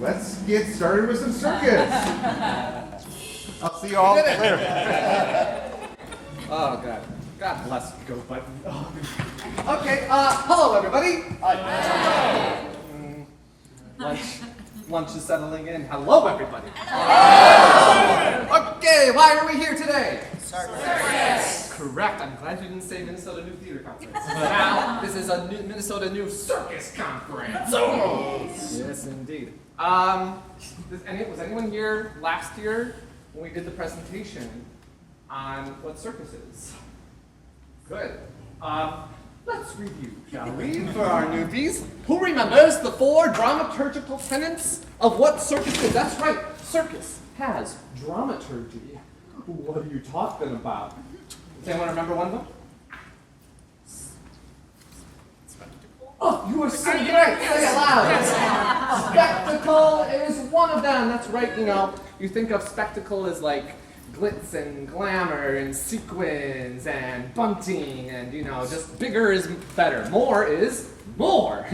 let's get started with some circus. I'll see you all later. Oh, God. God bless you, go button. Oh. Okay, hello, everybody. Hi. Lunch is settling in. Hello, everybody. Okay, why are we here today? Circus. Correct. I'm glad you didn't say Minnesota New Theater Conference. Now, this is a Minnesota New Circus Conference. Yes, indeed. Was anyone here last year when we did the presentation on what circus is? Good. Let's review, shall we, for our newbies? Who remembers the 4 dramaturgical tenets of what circus is? That's right, circus has dramaturgy. What are you talking about? Does anyone remember one of them? Spectacle. Oh, you are so great! Say it loud! Spectacle is one of them. That's right, you think of spectacle as like glitz and glamour and sequins and bunting and, just bigger is better. More is more.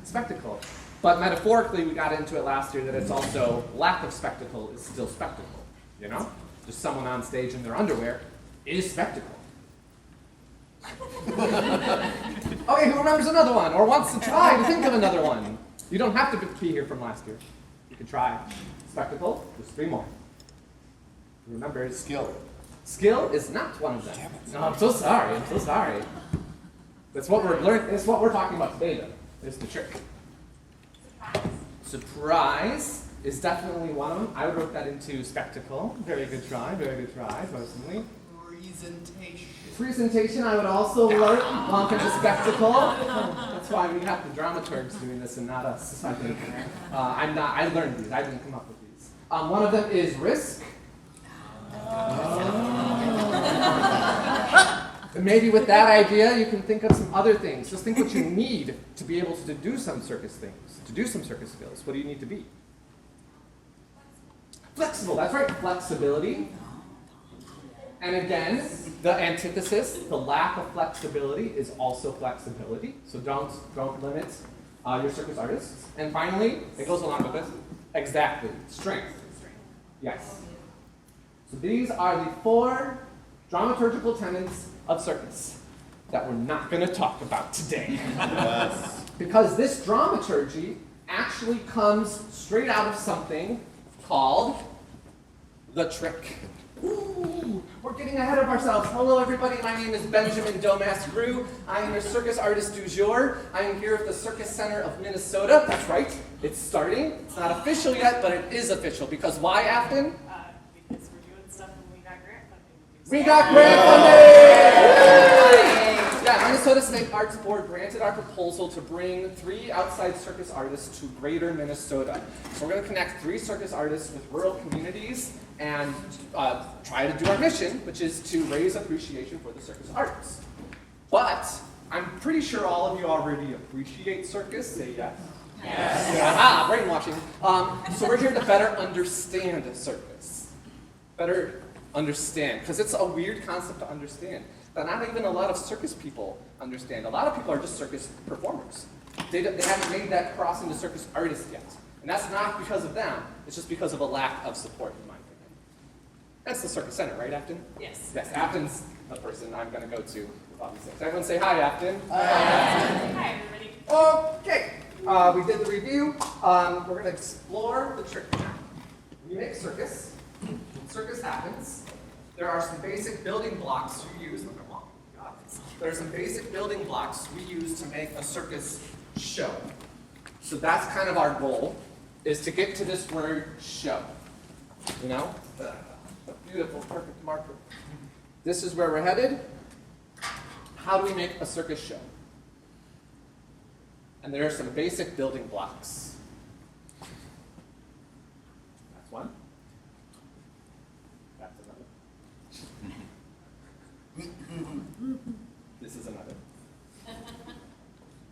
Spectacle. But metaphorically, we got into it last year that it's also lack of spectacle is still spectacle. Just someone on stage in their underwear is spectacle. Okay, who remembers another one or wants to try to think of another one? You don't have to be here from last year. You can try. Spectacle, there's 3 more. Remember, Skill. Skill is not one of them. No, I'm so sorry. That's what we're learning. That's what we're talking about today, though. There's the trick. Surprise is definitely one of them. I wrote that into spectacle. Very good try, personally. Presentation, I would also lump into spectacle. That's why we have the dramaturgs doing this and not us, I think. I learned these. I didn't come up with these. One of them is risk. And maybe with that idea, you can think of some other things. Just think what you need to be able to do some circus things, to do some circus skills. What do you need to be? Flexible, that's right, flexibility. And again, the antithesis, the lack of flexibility is also flexibility. So don't limit your circus artists. And finally, it goes along with this, exactly, strength. Yes. So these are the 4 dramaturgical tenets of circus that we're not going to talk about today. Yes. Because this dramaturgy actually comes straight out of something called the trick. Ooh, we're getting ahead of ourselves. Hello, everybody. My name is Benjamin Domask-Ruh. I am your circus artist du jour. I am here at the Circus Center of Minnesota. That's right. It's starting. It's not official yet, but it is official. Because why, Afton? Because we're doing stuff and we got grant funding. We got grant funding! Yeah, Minnesota State Arts Board granted our proposal to bring 3 outside circus artists to greater Minnesota. So we're going to connect 3 circus artists with rural communities and try to do our mission, which is to raise appreciation for the circus arts. But I'm pretty sure all of you already appreciate circus. Say yes. Yes. Aha, brainwashing. So we're here to better understand circus. Better understand, because it's a weird concept to understand that not even a lot of circus people understand. A lot of people are just circus performers. They haven't made that cross into circus artists yet. And that's not because of them, it's just because of a lack of support, in my opinion. That's the Circus Center, right, Afton? Yes. Yes, Afton's the person I'm going to go to with all these things. Everyone say hi, Afton. Hi, everybody. Okay, we did the review. We're going to explore the trick now. We make circus. When circus happens, there are some basic building blocks we use. There are some basic building blocks we use to make a circus show. So that's kind of our goal, is to get to this word show. The beautiful, perfect marker. This is where we're headed. How do we make a circus show? And there are some basic building blocks. That's one. That's another. This is another.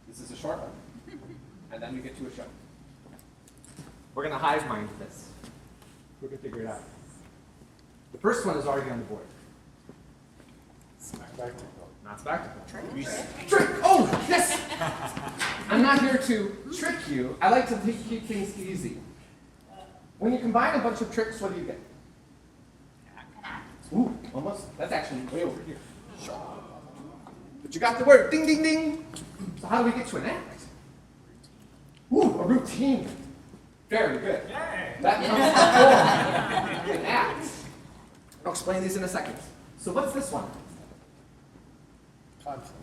This is a short one. And then we get to a show. We're going to hive mind this. We're going to figure it out. The first one is already on the board. Spectacle. Not spectacle. Trick! Oh, yes! I'm not here to trick you. I like to keep things easy. When you combine a bunch of tricks, what do you get? Ooh, almost. That's actually way over here. But you got the word, ding, ding, ding. So how do we get to an act? Ooh, a routine. Very good. That comes before an act. I'll explain these in a second. So what's this one? Conflict.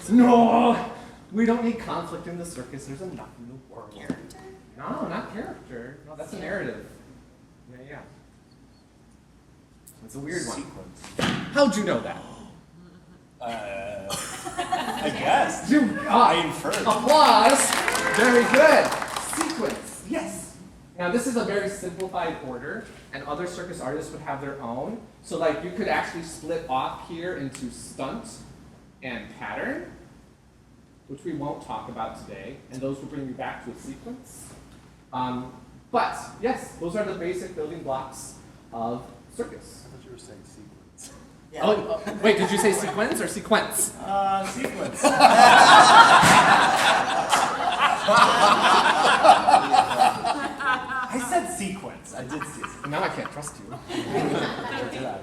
No, we don't need conflict in the circus. There's enough in the world. Character? No, not character. No, that's a narrative. Yeah. It's a weird one. Sequence. How'd you know that? I guess. You I inferred. Applause. Very good. Sequence. Yes. Now this is a very simplified order, and other circus artists would have their own. So like you could actually split off here into stunt and pattern, which we won't talk about today, and those will bring you back to a sequence. But yes, those are the basic building blocks of circus. I thought you were saying sequence. Oh, wait, did you say sequence or sequence? Sequence. I said sequence. I did see it. Now I can't trust you. Or did I?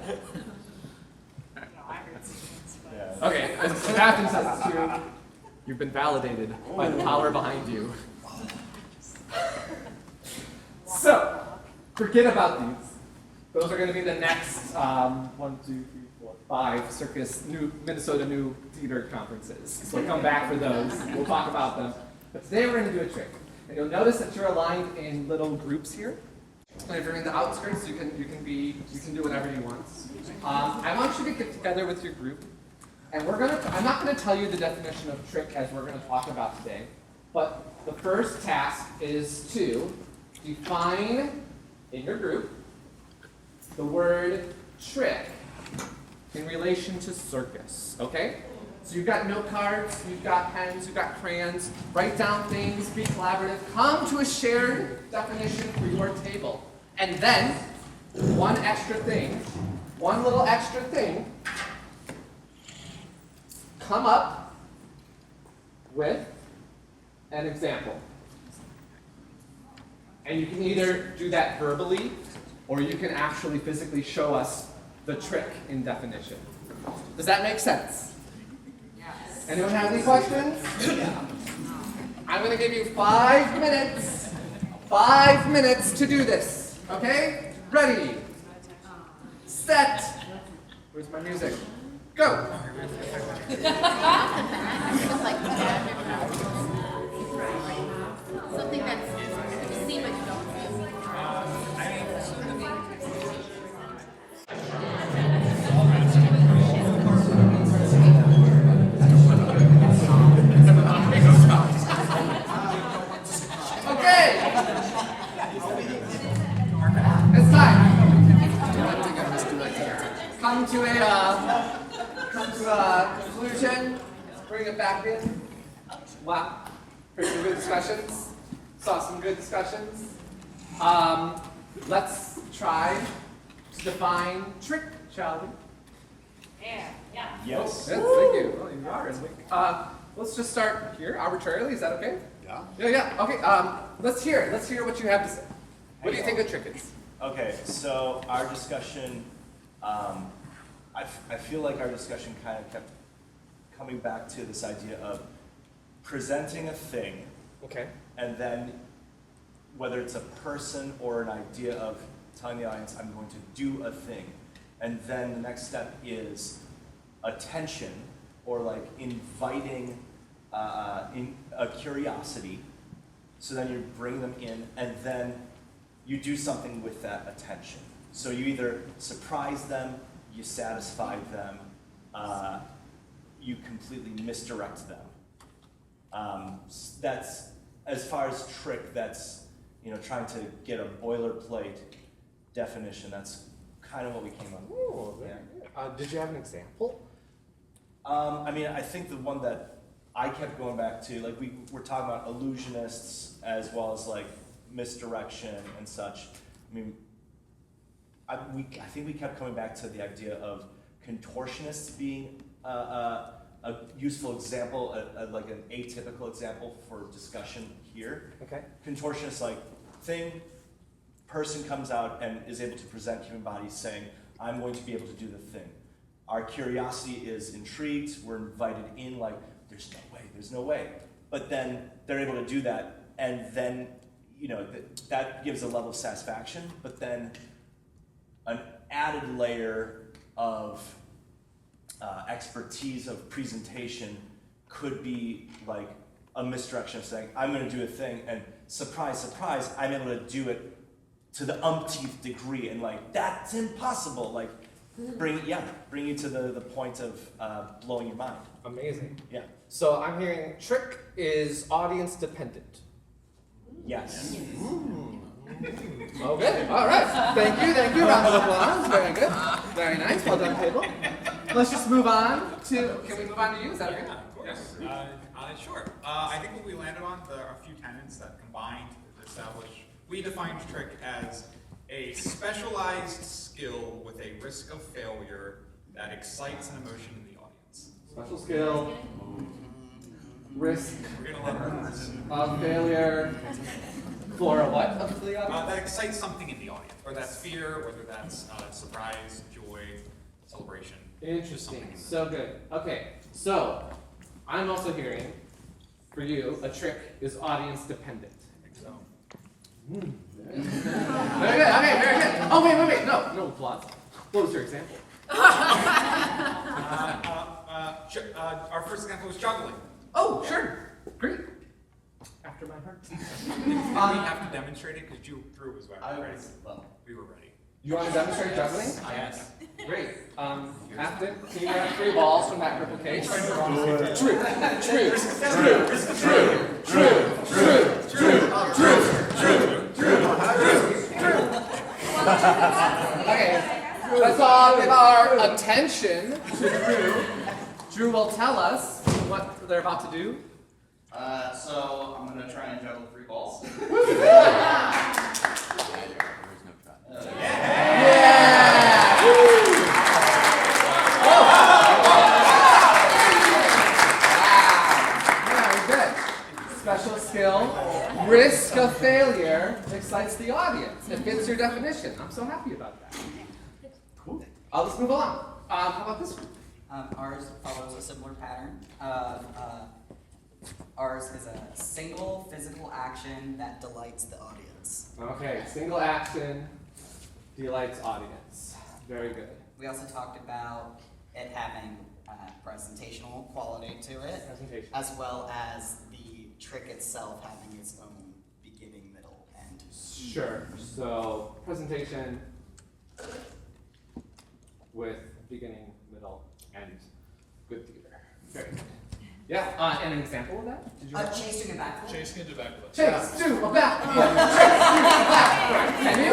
No, I heard sequence, but. Yeah. Okay, so Captain says it's true. You've been validated by the power behind you. So, forget about these. Those are going to be the next 5 Circus Minnesota New Theater conferences. So come back for those. We'll talk about them. But today we're going to do a trick. And you'll notice that you're aligned in little groups here. And if you're in the outskirts, you can do whatever you want. I want you to get together with your group. And I'm not going to tell you the definition of trick as we're going to talk about today. But the first task is to define in your group the word trick in relation to circus, okay? So you've got note cards, you've got pens, you've got crayons. Write down things, be collaborative. Come to a shared definition for your table. And then, one little extra thing, come up with an example. And you can either do that verbally, or you can actually physically show us the trick in definition. Does that make sense? Yes. Anyone have any questions? I'm going to give you 5 minutes. 5 minutes to do this. Okay? Ready? Set. Where's my music? Go. Something that's you see but you don't see. Okay. It's time. Come to a conclusion. Bring it back in. Wow. Heard some good discussions. Saw some good discussions. Let's try to define trick, shall we? Yeah. Yes. Yes, thank you. Well, you are in week. Let's just start here arbitrarily. Is that okay? Yeah. Yeah. Okay. Let's hear it. Let's hear what you have to say. What do you think a trick is? Okay, so our discussion, I feel like our discussion kind of kept coming back to this idea of presenting a thing, Okay. and then whether it's a person or an idea of telling the audience, I'm going to do a thing. And then the next step is attention, or like inviting in a curiosity. So then you bring them in, and then you do something with that attention. So you either surprise them, you satisfy them, you completely misdirect them. That's, as far as trick, that's, trying to get a boilerplate definition. That's kind of what we came up with. Ooh, very good. Did you have an example? I think the one that I kept going back to, like we were talking about illusionists as well as like misdirection and such. I think we kept coming back to the idea of contortionists being a useful example, like an atypical example for discussion here. Okay. Contortionists, like thing, person comes out and is able to present human bodies saying, I'm going to be able to do the thing. Our curiosity is intrigued, we're invited in like, there's no way. But then they're able to do that, and then, that gives a level of satisfaction, but then an added layer of expertise of presentation could be like a misdirection of saying, I'm going to do a thing, and surprise, surprise, I'm able to do it to the umpteenth degree, and like, that's impossible. Like, bring you to the point of blowing your mind. Amazing. Yeah. So I'm hearing trick is audience dependent. Yes. Okay, all right. Thank you. Round of applause. Very good. Very nice. Well done, table. Let's just move on to. Can we move on to you? Is that okay? Yeah, of course. Sure. I think what we landed on, there are a few tenets that combined to establish. We defined trick as a specialized skill with a risk of failure that excites an emotion in the audience. Special skill. Risk We're gonna learn this. of failure. For a what of the audience? That excites something in the audience, whether that's fear, whether that's surprise, joy, celebration. Interesting. So good. Okay. So I'm also hearing, for you, a trick is audience dependent. I think so. Very good. Okay. Very good. Oh wait. No applause. What was your example? Our first example was juggling. Oh, sure. Great. After my heart. We have to demonstrate it because Drew was ready. We were ready. You want to demonstrate juggling? Yes. Great. After, can you grab 3 balls from that purple case? True. Okay. Let's all give our attention to Drew. Drew will tell us what they're about to do. So I'm gonna try and juggle 3 balls. Special skill, risk of failure excites the audience. It fits your definition. I'm so happy about that. Cool. Let's move on. How about this one? Ours follows a similar pattern of ours is a single physical action that delights the audience. Okay, single action delights audience. Very good. We also talked about it having presentational quality to it, Presentation. as well as the trick itself having its own beginning, middle, end. Sure. So presentation with beginning, middle, end. Good theater. Very good. Yeah. And an example of that? Did you have Chasing a backflip. Chasing into backflip. Chase to a backflip. Chase to a backflip. Can you?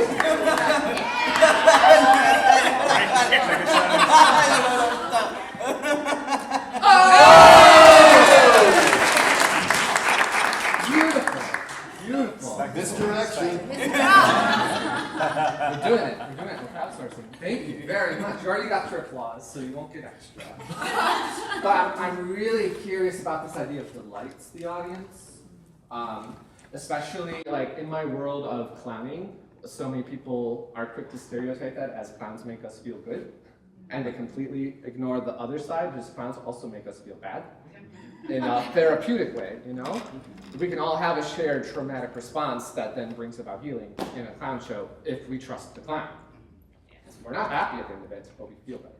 Beautiful. Misdirection. We're doing it. We're crowdsourcing. Thank you very much. You already got your applause, so you won't get extra. But I'm really curious about this idea of delights the audience. Especially like in my world of clowning, so many people are quick to stereotype that as clowns make us feel good. And they completely ignore the other side, because clowns also make us feel bad. In a therapeutic way, you know? We can all have a shared traumatic response that then brings about healing in a clown show if we trust the clown. We're not happy at the end of it, but we feel better.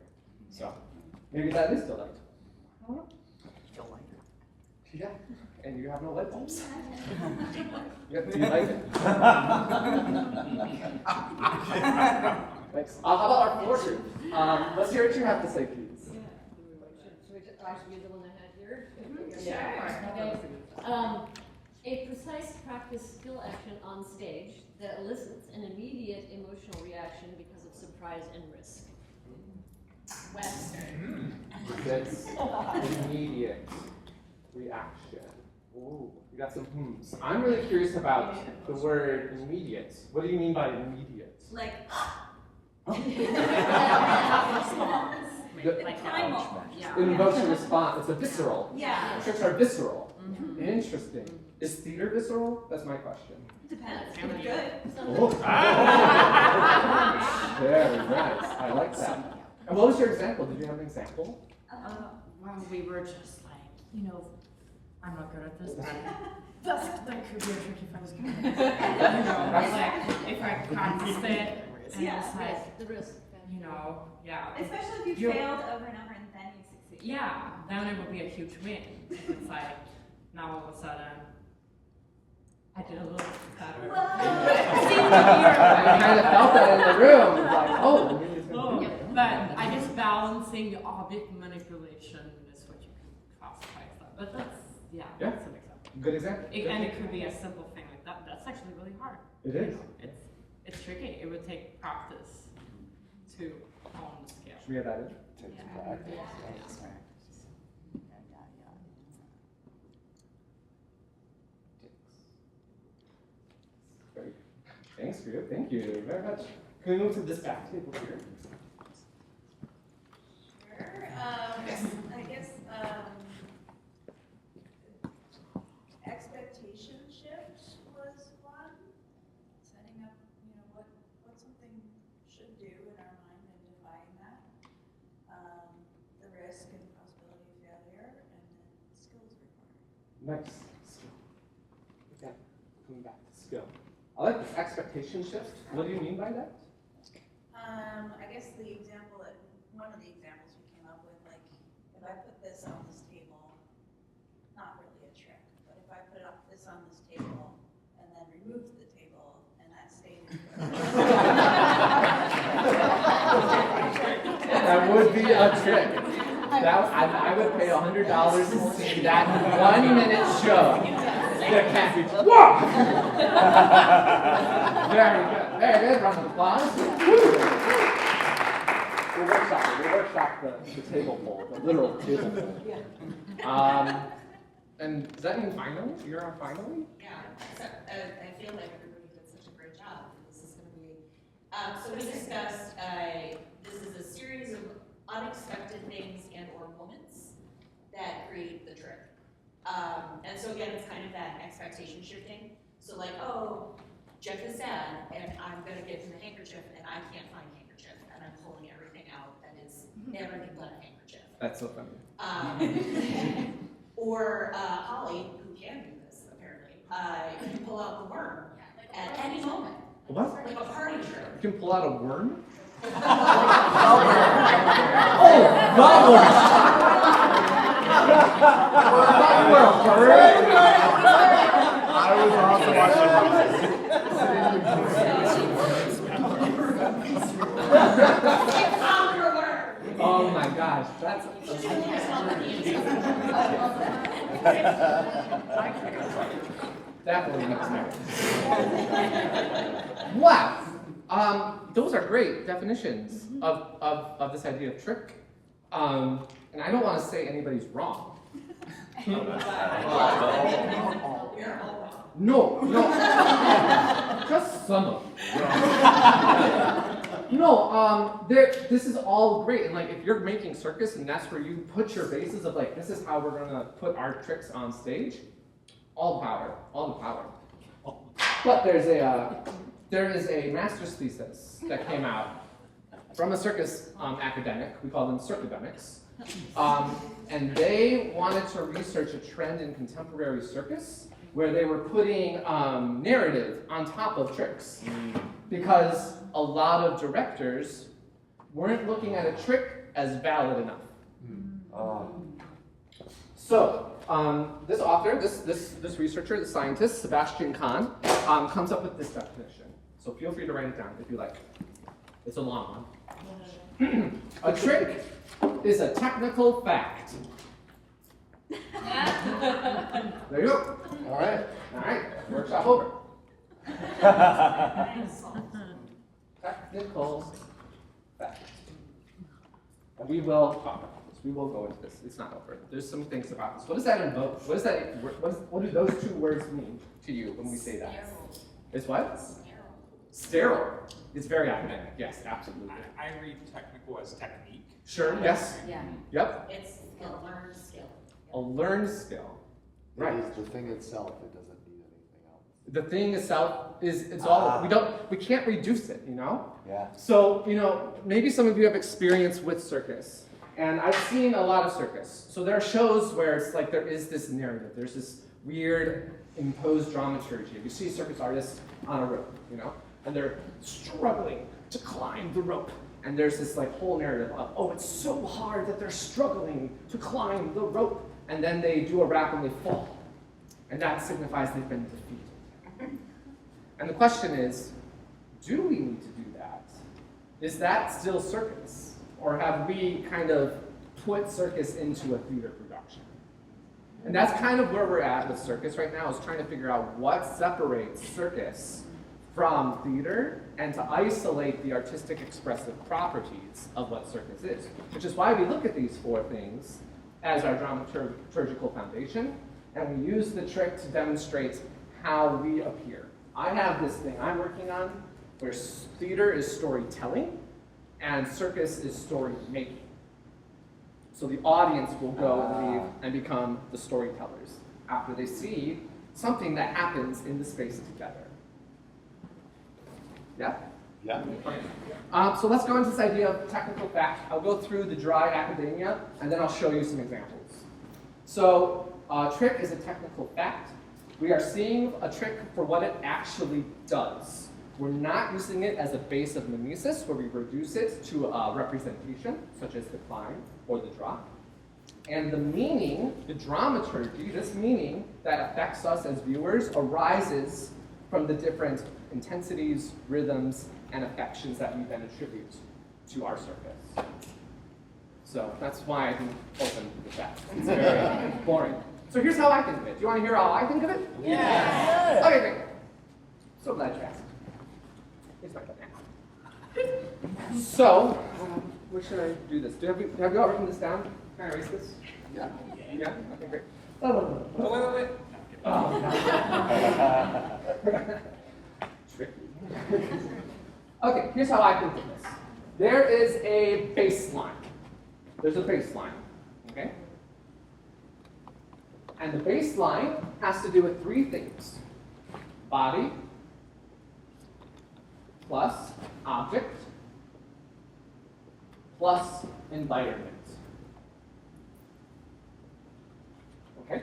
So maybe that is delight. I don't know. Feel lighter. Yeah, and you have no light bulbs. Yeah, do you like it? Thanks. How about our floor group? Let's hear what you have to say, please. I should be the one that had here. Yeah. Okay. A precise practice skill action on stage that elicits an immediate emotional reaction because of surprise and risk. West. That's immediate reaction. Ooh, you got some hmms. I'm really curious about the word immediate. What do you mean by immediate? Like, Like primal. Yeah. Emotion response. It's a visceral. Yeah. Tricks are visceral. Interesting. Is theater visceral? That's my question. Depends. Pretty good. Some Oh. Very nice. I like that. And what was your example? Did you have an example? Well, we were just like, you know, I'm not good at this, but that could be a trick if I was good at it. You know, like, if I practiced it, and Yeah. it's like, The risk. you know, yeah. Especially if you You're- failed over and over and then you succeed. Yeah, then it would be a huge win. It's like, now all of a sudden, I did a little better. Whoa. I kind of felt that in the room. Like, oh. Oh, but I guess balancing the object manipulation is what you can classify as that. But that's, Yeah. that's an example. Good example. And it could be a simple thing like that. That's actually really hard. It is. It's tricky. It would take practice to hone the skill. Should we have that in? Great. Thanks, Drew. Thank you very much. Can we move to this back table here? Sure. I guess expectation shift was one. Setting up, what something should do in our mind and defining that. The risk and possibility of failure, and then skills required. Nice. Skill. Okay. Coming back to skill. I like this expectation shift. What do you mean by that? I guess one of the examples we came up with, like, if I put this on this table, not really a trick, but if I put this on this table and then removed the table and that stayed in That would be a trick. I would pay $100 to see that 1-minute show. The cat be, whoa! Very good. Very good. Round of applause. We'll workshop the table pole, the literal table pole. And does that mean finally? You're on finally? Yeah, so, I feel like everybody did such a great job. This is going to be, so we discussed, this is a series of unexpected things and or moments that create the trick. And so again, it's kind of that expectation shifting. So like, oh, Jeff is sad and I'm going to give him a handkerchief and I can't find a handkerchief and I'm pulling everything out that is everything but a handkerchief. That's so funny. Or Holly, who can do this apparently, can pull out the worm at any moment. What? Like a party trick. You can pull out a worm? Oh, gobbler! I was also watching Oh my gosh, that's definitely next time. Wow. Those are great definitions of this idea of trick. And I don't want to say anybody's wrong. No. Just some of them. No, this is all great. And like, if you're making circus and that's where you put your bases of like, this is how we're gonna put our tricks on stage, all the power. But there is a master's thesis that came out from a circus academic. We call them circademics. And they wanted to research a trend in contemporary circus where they were putting narrative on top of tricks. Because a lot of directors weren't looking at a trick as valid enough. So, this author, this researcher, the scientist, Sebastian Kahn, comes up with this definition. So feel free to write it down if you like. It's a long one. A trick is a technical fact. There you go. All right. Workshop over. Technical fact. And we will talk about this. We will go into this. It's not over. There's some things about this. What does that invoke? What do those two words mean to you when we say that? It's what? Sterile. It's very academic. Yes, absolutely. I read technical as technique. Sure. Yes. Yeah. Yep. It's a learned skill. A learned skill. Right. It is the thing itself. It doesn't need anything else. The thing itself it's all, we can't reduce it, you know? Yeah. So, you know, maybe some of you have experience with circus, and I've seen a lot of circus. So there are shows where it's like there is this narrative, there's this weird imposed dramaturgy. You see circus artists on a rope, you know, and they're struggling to climb the rope. And there's this like whole narrative of, oh, it's so hard that they're struggling to climb the rope. And then they do a rap and they fall. And that signifies they've been defeated. And the question is, do we need to do that? Is that still circus? Or have we kind of put circus into a theater production? And that's kind of where we're at with circus right now, is trying to figure out what separates circus from theater and to isolate the artistic expressive properties of what circus is. Which is why we look at these 4 things as our dramaturgical foundation, and we use the trick to demonstrate how we appear. I have this thing I'm working on where theater is storytelling and circus is story making. So the audience will go and leave and become the storytellers after they see something that happens in the space together. Yeah? Yeah. Okay. So let's go into this idea of technical fact. I'll go through the dry academia, and then I'll show you some examples. So trick is a technical fact. We are seeing a trick for what it actually does. We're not using it as a base of mimesis, where we reduce it to a representation, such as the climb or the drop. And the meaning, the dramaturgy, this meaning that affects us as viewers arises from the different intensities, rhythms, and affections that we then attribute to our circus. So that's why I didn't open the chat. It's very boring. So here's how I think of it. Do you want to hear how I think of it? Yeah. Okay, great. So glad you asked. Here's my banana. So, where should I do this? Have you all written this down? Can I erase this? Yeah. Yeah? Okay, great. Oh, wait. Tricky. Okay, here's how I think of this. There is a baseline. There's a baseline, okay? And the baseline has to do with 3 things. Body plus object plus environment. Okay?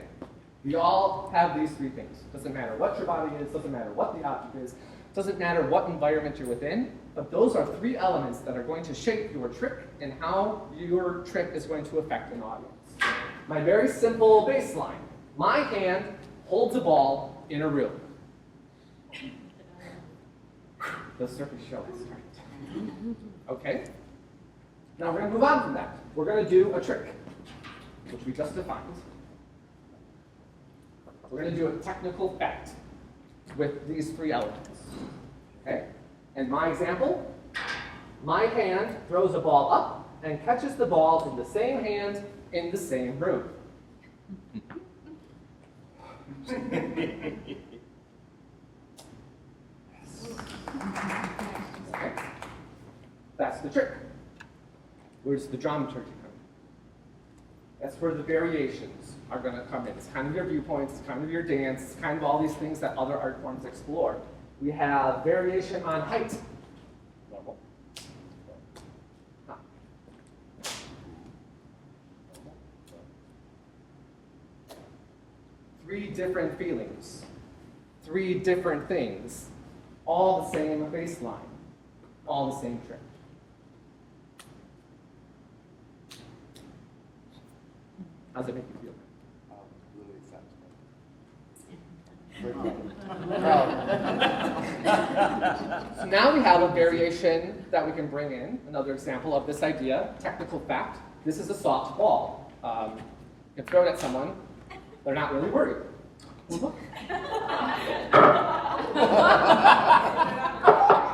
We all have these 3 things. Doesn't matter what your body is, doesn't matter what the object is, doesn't matter what environment you're within, but those are 3 elements that are going to shape your trick and how your trick is going to affect an audience. My very simple baseline. My hand holds a ball in a room. The circus show is starting. Okay? Now we're going to move on from that. We're going to do a trick, which we just defined. We're going to do a technical fact with these 3 elements. Okay? In my example, my hand throws a ball up and catches the ball in the same hand in the same room. Okay. That's the trick. Where's the dramaturgy come in? That's where the variations are going to come in. It's kind of your viewpoints, it's kind of your dance, it's kind of all these things that other art forms explore. We have variation on height. Normal. Huh. 3 different feelings, 3 different things, all the same baseline, all the same trick. How does it make you feel? Really satisfying. So now we have a variation that we can bring in, another example of this idea, technical fact. This is a soft ball. If thrown at someone, they're not really worried.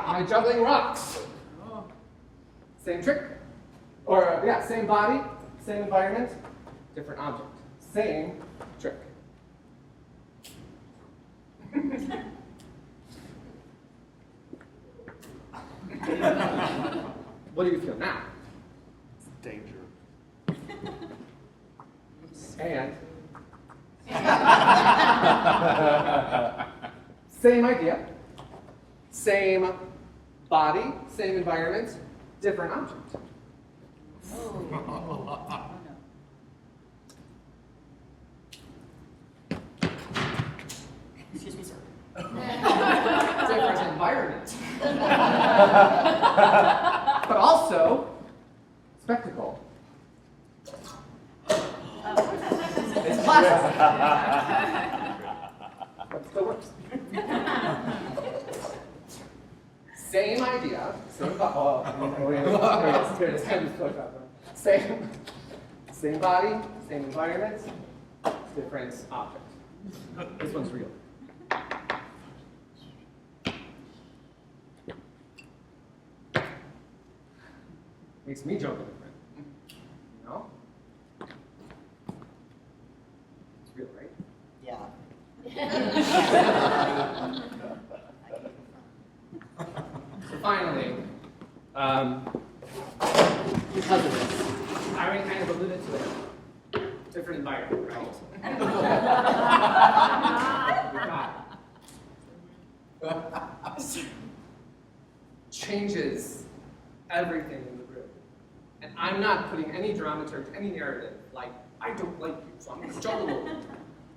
My juggling rocks. Same trick. Or, yeah, same body, same environment, different object. Same trick. What do you feel now? Danger. And Same idea, same body, same environment, different object. Excuse me, sir. Different environment. But also, spectacle. It's plastic. But still works. Same idea, same same body, same environment, different object. This one's real. Makes me juggle different. You know? It's real, right? Yeah. So finally, because of this, I already kind of alluded to it. Different environment, right? We got it. Changes everything in the room. And I'm not putting any dramaturg, any narrative, like, I don't like you, so I'm going to juggle.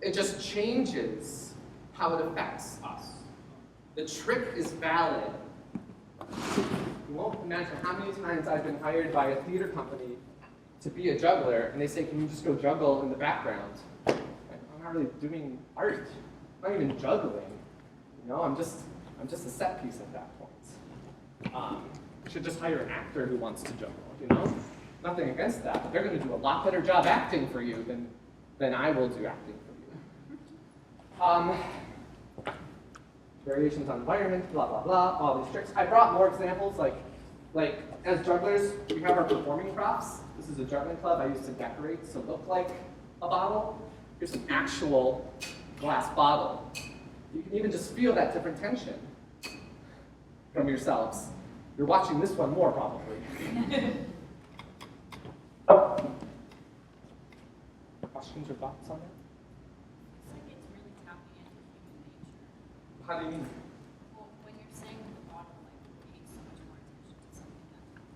It just changes how it affects us. The trick is valid. You won't imagine how many times I've been hired by a theater company to be a juggler, and they say, can you just go juggle in the background? I'm not really doing art. I'm not even juggling. You know, I'm just a set piece at that point. You should just hire an actor who wants to juggle, you know? Nothing against that, but they're going to do a lot better job acting for you than I will do acting for you. Variations on environment, blah, blah, blah, all these tricks. I brought more examples, like as jugglers, we have our performing props. This is a juggling club I used to decorate to look like a bottle. Here's an actual glass bottle. You can even just feel that different tension from yourselves. You're watching this one more, probably. Questions or thoughts on that? It's like it's really tapping into human nature. How do you mean? Well, when you're saying that the bottle like pays so much more attention to something that would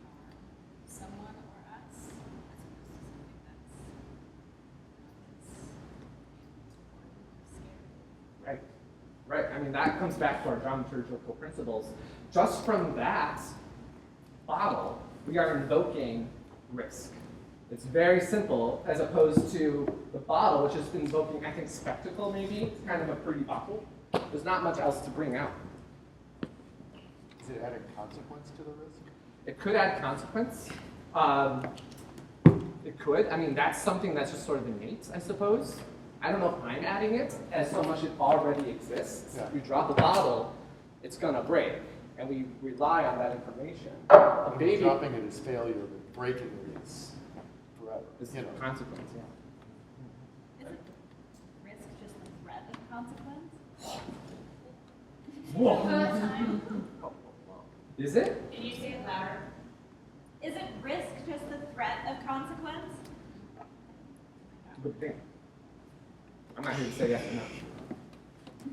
harm someone or us, as opposed to something that's important or scary. Right, right. I mean, that comes back to our dramaturgical principles. Just from that bottle, we are invoking risk. It's very simple, as opposed to the bottle, which is invoking, I think, spectacle maybe. It's kind of a pretty bottle. There's not much else to bring out. Is it adding consequence to the risk? It could add consequence. It could. I mean, that's something that's just sort of innate, I suppose. I don't know if I'm adding it, as so much it already exists. Yeah. If you drop a bottle, it's gonna break, and we rely on that information. A baby, Dropping it is failure, but breaking it is forever. is You know. a consequence, yeah. Isn't risk just the threat of consequence? Whoa. Is it? Can you say it louder? Isn't risk just the threat of consequence? Good thing. I'm not here to say yes or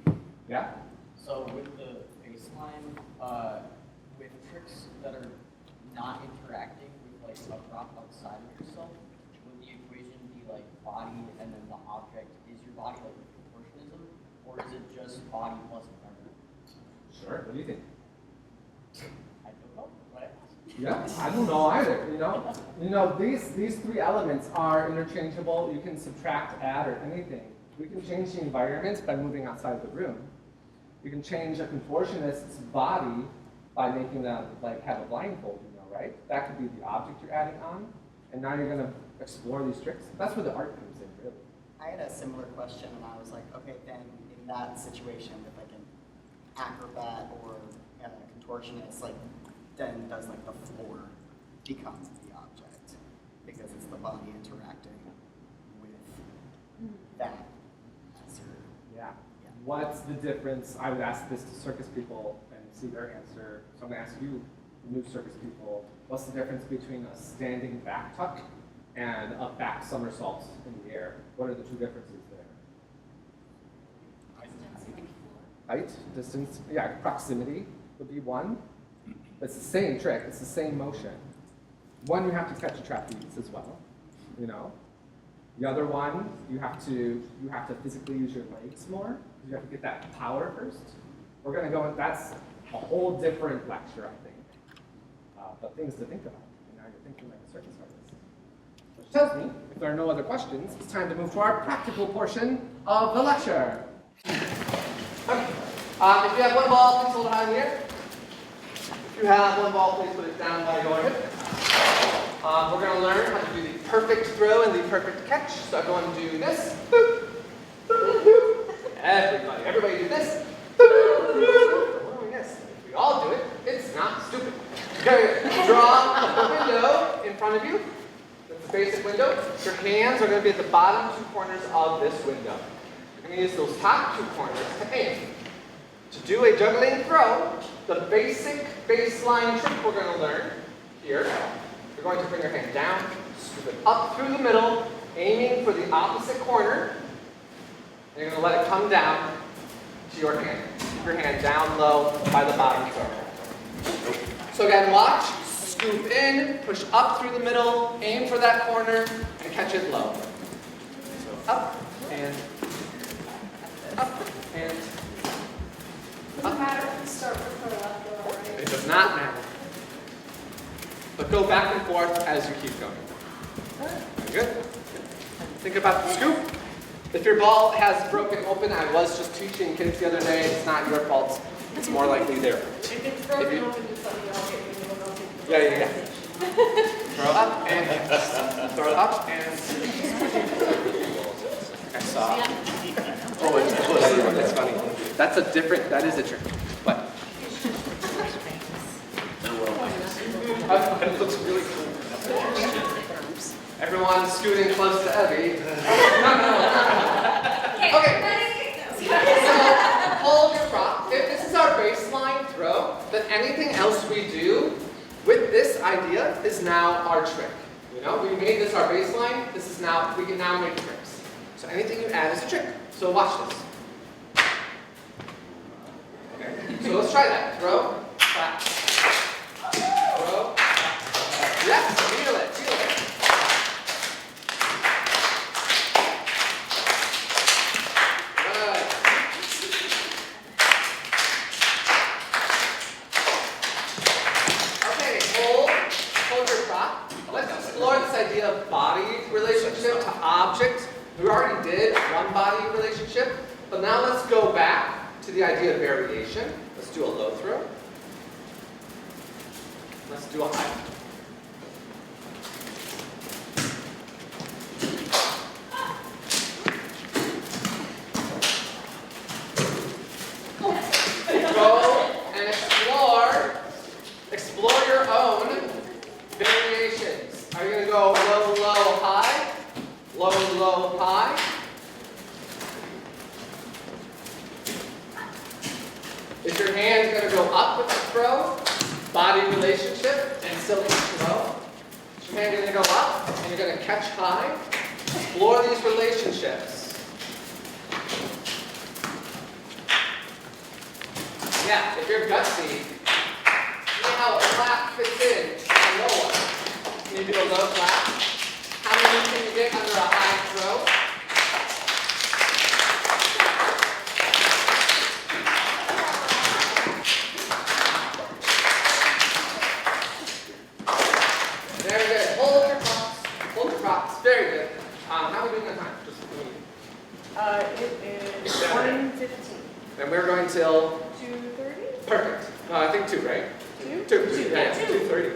no. Yeah? So with the baseline, with tricks that are not interacting with like a prop outside of yourself, would the equation be like body and then the object is your body, like with proportionism, or is it just body plus environment? Sure. What do you think? I don't know. What I asked. Yeah, I don't know either. You know, these three elements are interchangeable. You can subtract, add, or anything. We can change the environment by moving outside the room. You can change a contortionist's body by making them like have a blindfold, right? That could be the object you're adding on, and now you're going to explore these tricks. That's where the art comes in, really. I had a similar question, and I was like, okay, then in that situation with like an acrobat or a contortionist, like then does like the floor becomes the object because it's the body interacting with that. Yeah. What's the difference? I would ask this to circus people and see their answer. So I'm going to ask you, new circus people, what's the difference between a standing back tuck and a back somersault in the air? What are the two differences there? height, distance, yeah, proximity would be one. It's the same trick, it's the same motion. One, you have to catch a trapeze as well, you know. The other one, you have to physically use your legs more. You have to get that power first. We're gonna go, that's a whole different lecture, I think. But things to think about. And now you're thinking like a circus artist. Which tells me, if there are no other questions, it's time to move to our practical portion of the lecture. Okay. If you have one ball, please hold it high in the air. If you have one ball, please put it down by your hip. We're going to learn how to do the perfect throw and the perfect catch. So everyone do this. Boop, boop, boop. Everybody do this. Boop, boop. We're doing this. If we all do it, it's not stupid. Okay, draw a window in front of you. That's the basic window. Your hands are going to be at the bottom two corners of this window. You're going to use those top two corners to aim. To do a juggling throw, the basic baseline trick we're going to learn here, you're going to bring your hand down, scoop it up through the middle, aiming for the opposite corner, and you're going to let it come down to your hand. Keep your hand down low by the bottom throw. So again, watch, scoop in, push up through the middle, aim for that corner, and catch it low. So up, and up, and Doesn't matter if you start with the left or right. it does not matter. But go back and forth as you keep going. Very good. Think about the scoop. If your ball has broken open, I was just teaching kids the other day, it's not your fault. It's more likely their fault. If it's broken open, it's something else. Yeah. Throw up and throw it up and I saw. Oh, it's close. That's funny. That's a different, that is a trick. But it looks really cool. Everyone scooting close to Evie. Okay. So hold your prop. If this is our baseline throw, then anything else we do with this idea is now our trick. You know, we made this our baseline. This is now, we can now make tricks. So anything you add is a trick. So watch this. Okay. So let's try that. Throw, clap. Throw, clap. Yes, feel it, feel it. Good. Okay, hold your prop. Let's explore this idea of body relationship to object. We already did one body relationship, but now let's go back to the idea of variation. Let's do a low throw. Let's do a high. Go and explore your own variations. Are you going to go low, low, high? Low, low, high. Is your hand going to go up with the throw? Body relationship and still throw. Is your hand going to go up and you're going to catch high? Explore these relationships. Yeah, if you're gutsy, see how a clap fits in a low one. Can you do a low clap? How many can you get under a high throw? Very good. Hold your props. Hold your props. Very good. How are we doing on time? Just It is 1:15. and we're going till 2:30? perfect. I think 2, right? 2? 2. Yeah, 2:30.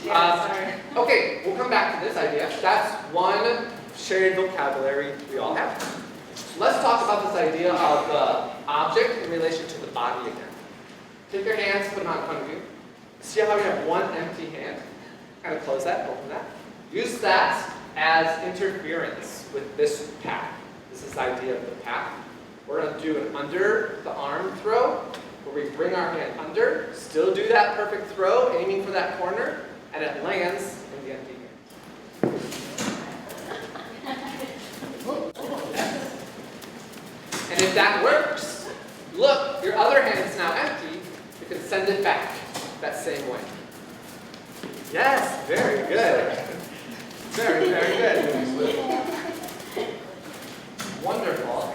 Yeah, sorry. Okay, we'll come back to this idea. That's one shared vocabulary we all have. Let's talk about this idea of the object in relation to the body again. Take your hands, put them out in front of you. See how you have one empty hand? Kind of close that, open that. Use that as interference with this path. This is the idea of the path. We're going to do an under the arm throw, where we bring our hand under, still do that perfect throw, aiming for that corner, and it lands in the empty hand. And if that works, look, your other hand is now empty, you can send it back that same way. Yes, very good. Very, very good. Wonderful.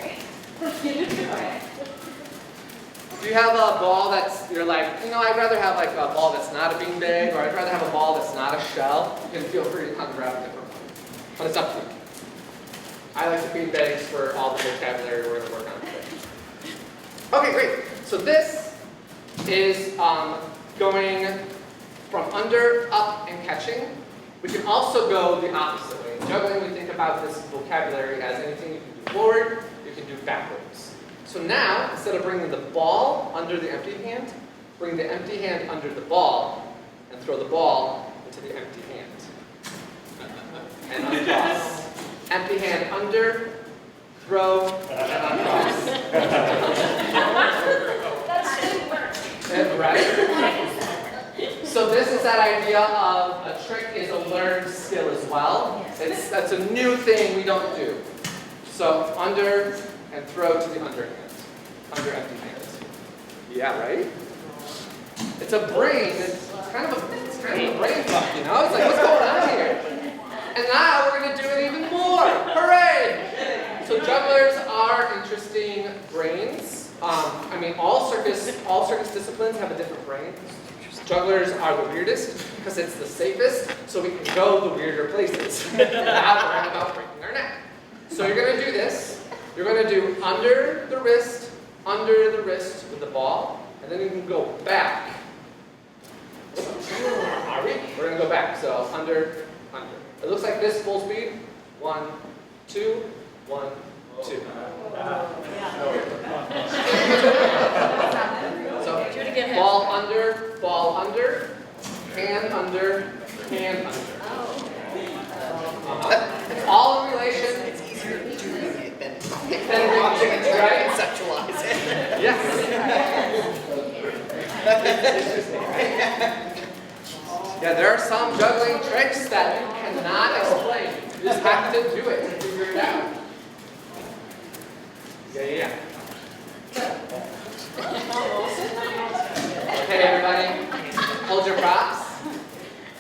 Do you have a ball that's, you're like, you know, I'd rather have like a ball that's not a beanbag, or I'd rather have a ball that's not a shell? You can feel free to kind of grab a different one. But it's up to you. I like the beanbags for all the vocabulary we're going to work on today. Okay, great. So this is going from under, up, and catching. We can also go the opposite way. In juggling, we think about this vocabulary as anything you can do forward, you can do backwards. So now, instead of bringing the ball under the empty hand, bring the empty hand under the ball, and throw the ball into the empty hand. And uncross. Empty hand under, throw, and uncross. That should work. Right? So this is that idea of a trick is a learned skill as well. That's a new thing we don't do. So under and throw to the underhand. Under empty hand. Yeah, right? It's a brain. It's kind of a brain fuck, you know? It's like, what's going on here? And now we're going to do it even more. Hooray! So jugglers are interesting brains. I mean, all circus disciplines have a different brain. Jugglers are the weirdest because it's the safest, so we can go the weirder places without worrying about breaking our neck. So you're going to do this. You're going to do under the wrist with the ball, and then you can go back. Are we? We're going to go back. So under. It looks like this, full speed. 1, 2, 1, 2. So ball under, hand under, hand under. It's all in relation. It's easier to read it than right? conceptualize it. Yes. Yeah, there are some juggling tricks that you cannot explain. You just have to do it and figure it out. Yeah. Okay, everybody, hold your props.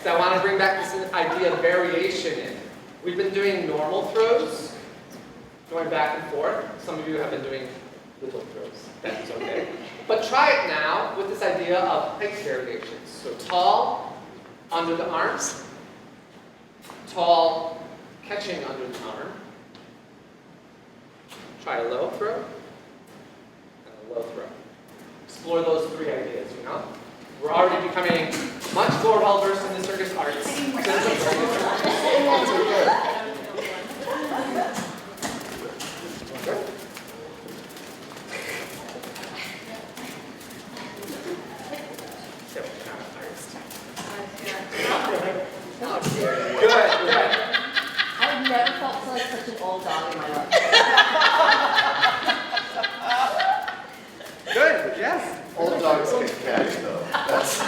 So I want to bring back this idea of variation in. We've been doing normal throws, going back and forth. Some of you have been doing little throws. That's okay. But try it now with this idea of height variations. So tall, under the arms, tall, catching under the arm. Try a low throw, and a low throw. Explore those three ideas, you know? We're already becoming much more well-versed in the circus arts. Good. I've never felt like such an old dog in my life. Good, yes. Old dogs can catch, though. That's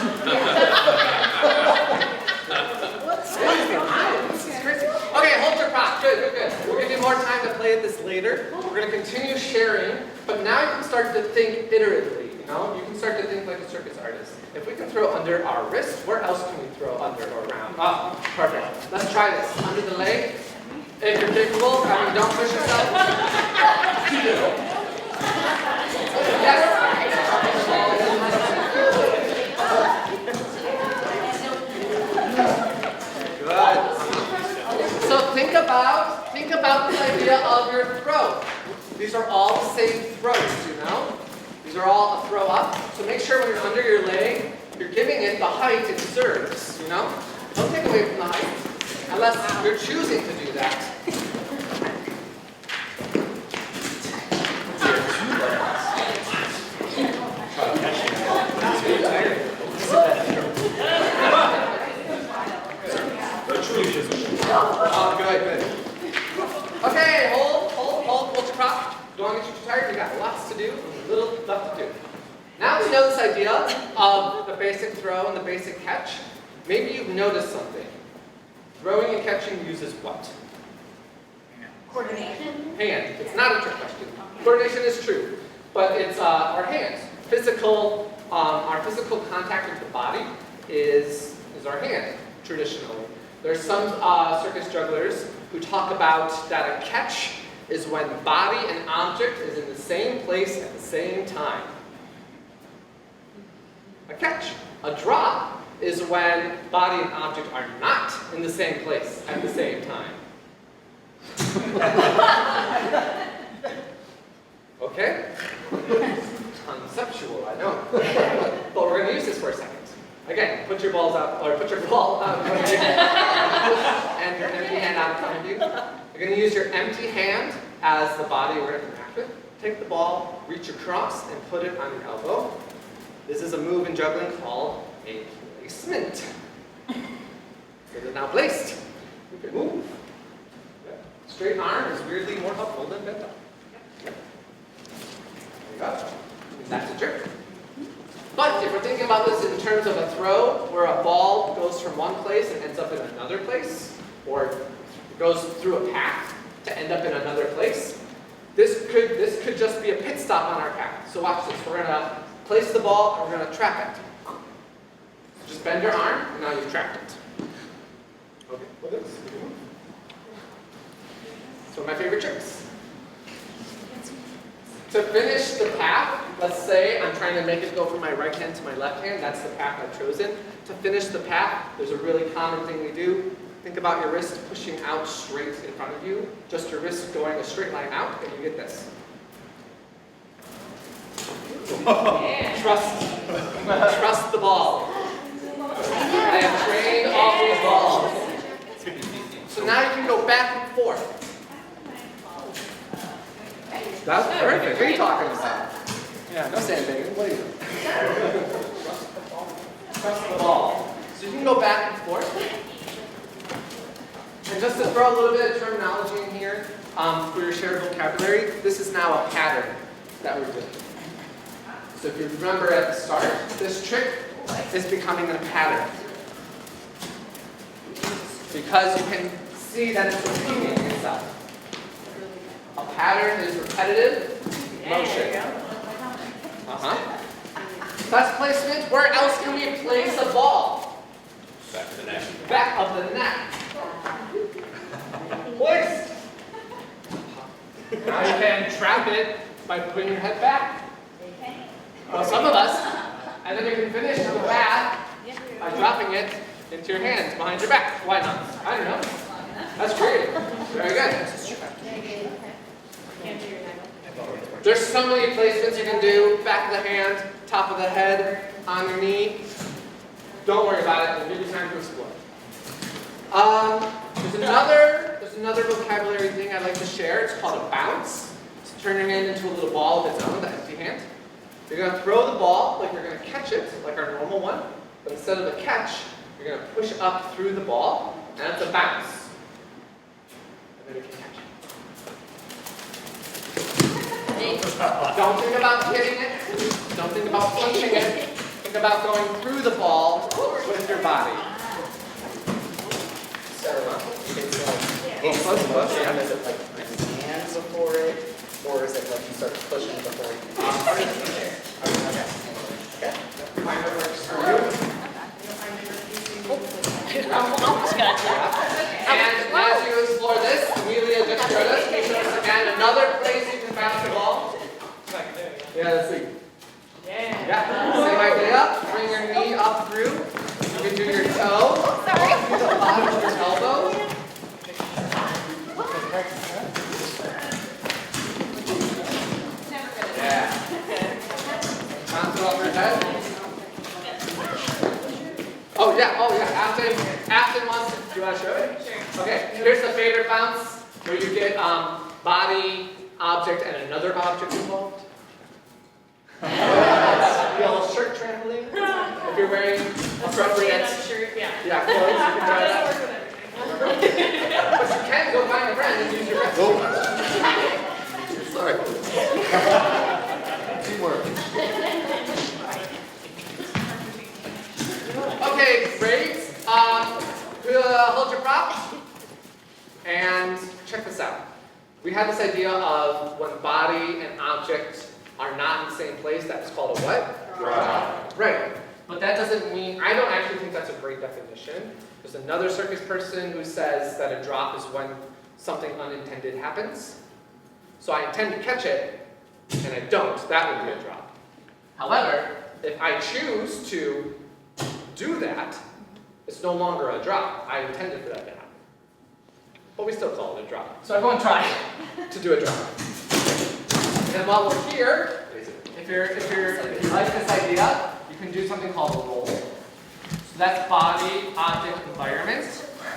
Okay, hold your prop. Good. We're going to do more time to play at this later. We're going to continue sharing, but now you can start to think iteratively, you know? You can start to think like a circus artist. If we can throw under our wrist, where else can we throw under or around? Oh, perfect. Let's try this. Under the leg. If you're capable, I mean, don't push yourself. Yes. Good. So think about this idea of your throw. These are all the same throws, you know? These are all a throw up. So make sure when you're under your leg, you're giving it the height it deserves, you know? Don't take away from the height, unless you're choosing to do that. Oh, good. Okay, hold your prop. Don't get too tired. We got lots to do, little stuff to do. Now we know this idea of the basic throw and the basic catch. Maybe you've noticed something. Throwing and catching uses what? Coordination. Hand. It's not a trick question. Coordination is true. but it's our hands. Our physical contact with the body is our hand, traditionally. There's some circus jugglers who talk about that a catch is when body and object is in the same place at the same time. A catch. A drop is when body and object are not in the same place at the same time. Okay? Conceptual, I know. But we're going to use this for a second. Again, put your balls out, or put your ball out in front of you, and your empty hand out in front of you. You're going to use your empty hand as the body we're going to interact with. Take the ball, reach across, and put it on your elbow. This is a move in juggling called a placement. It is now placed. You can move. Straight arm is weirdly more helpful than bent arm. There you go. That's a trick. But if we're thinking about this in terms of a throw, where a ball goes from one place and ends up in another place, or goes through a path to end up in another place, this could just be a pit stop on our path. So watch this. We're going to place the ball and we're going to trap it. Just bend your arm, and now you've trapped it. Okay, look at this. It's one of my favorite tricks. To finish the path, let's say I'm trying to make it go from my right hand to my left hand. That's the path I've chosen. To finish the path, there's a really common thing we do. Think about your wrist pushing out straight in front of you. Just your wrist going a straight line out, and you get this. Trust the ball. I have trained all these balls. So now you can go back and forth. That's perfect. What are you talking about? Yeah, no sandbagging. What are you doing? Trust the ball. So you can go back and forth. And just to throw a little bit of terminology in here for your shared vocabulary, this is now a pattern that we're doing. So if you remember at the start, this trick is becoming a pattern. Because you can see that it's repeating itself. A pattern is repetitive motion. That's placement. Where else can we place a ball? Back of the neck. Back of the neck. Placed. Now you can trap it by putting your head back. Well, some of us. And then you can finish the path by dropping it into your hands behind your back. Why not? I don't know. That's great. Very good. There's so many placements you can do. Back of the hand, top of the head, on your knee. Don't worry about it. We'll give you time to explore. There's another vocabulary thing I'd like to share. It's called a bounce. It's turning it into a little ball of its own, the empty hand. You're going to throw the ball like you're going to catch it, like our normal one. But instead of a catch, you're going to push up through the ball, and it's a bounce. And then you can catch it. Don't think about hitting it. Don't think about punching it. Think about going through the ball with your body. So, it's like, is it like hands before it, or is it like you start pushing before you? Okay. Find what works for you. Almost got you. And as you explore this, Amelia just showed us, and another place you can bounce the ball. Yeah, let's see. Yeah. Same idea. Bring your knee up through. You can do your toe. Do the bottom of your elbow. Yeah. Bounce it off your head. Oh yeah. Afton wants to. Do you want to show it? Sure. Okay. Here's the favorite bounce where you get body, object, and another object involved. The old shirt trampoline. If you're wearing appropriate clothes, you can try that. But you can go find a friend and use your wrist. Sorry. Teamwork. Okay, great. Hold your prop. And check this out. We had this idea of when body and object are not in the same place, that's called a what? Drop. Right. But that doesn't mean, I don't actually think that's a great definition. There's another circus person who says that a drop is when something unintended happens. So I intend to catch it, and I don't, that would be a drop. However, if I choose to do that, it's no longer a drop. I intended for that to happen. But we still call it a drop. So everyone try to do a drop. And while we're here, if you like this idea, you can do something called a roll. So that's body, object, environment.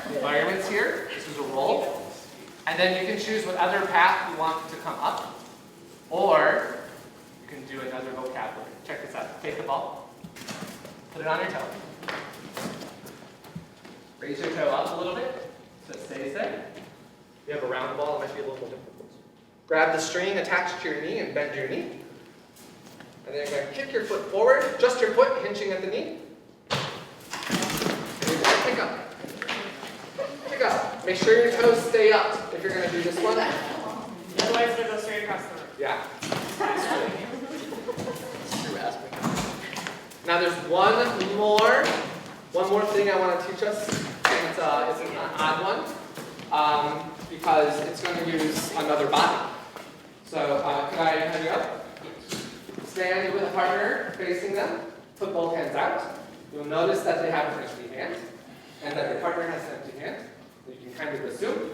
The environment's here. This is a roll. And then you can choose what other path you want to come up. Or you can do another vocabulary. Check this out. Take the ball. Put it on your toe. Raise your toe up a little bit so it stays there. If you have a round ball, it might be a little more difficult. Grab the string attached to your knee and bend your knee. And then you're going to kick your foot forward, just your foot hinging at the knee. And you're going to pick up. Pick up. Make sure your toes stay up if you're going to do this one. Otherwise, it'll go straight across the room. Yeah. Now there's one more thing I want to teach us. And it's an odd one because it's going to use another body. So could I have you up? Stand with a partner facing them. Put both hands out. You'll notice that they have an empty hand and that the partner has an empty hand. You can kind of assume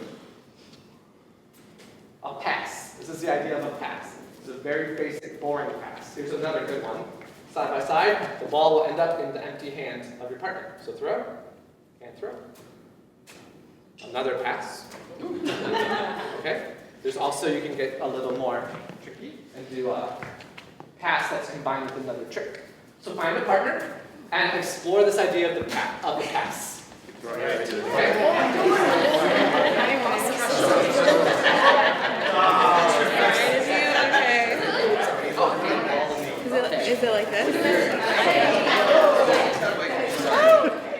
a pass. This is the idea of a pass. It's a very basic, boring pass. Here's another good one. Side by side, the ball will end up in the empty hand of your partner. So throw, and throw. Another pass. Okay? There's also, you can get a little more tricky and do a pass that's combined with another trick. So find a partner and explore this idea of the pass. Okay? Is it like this? You're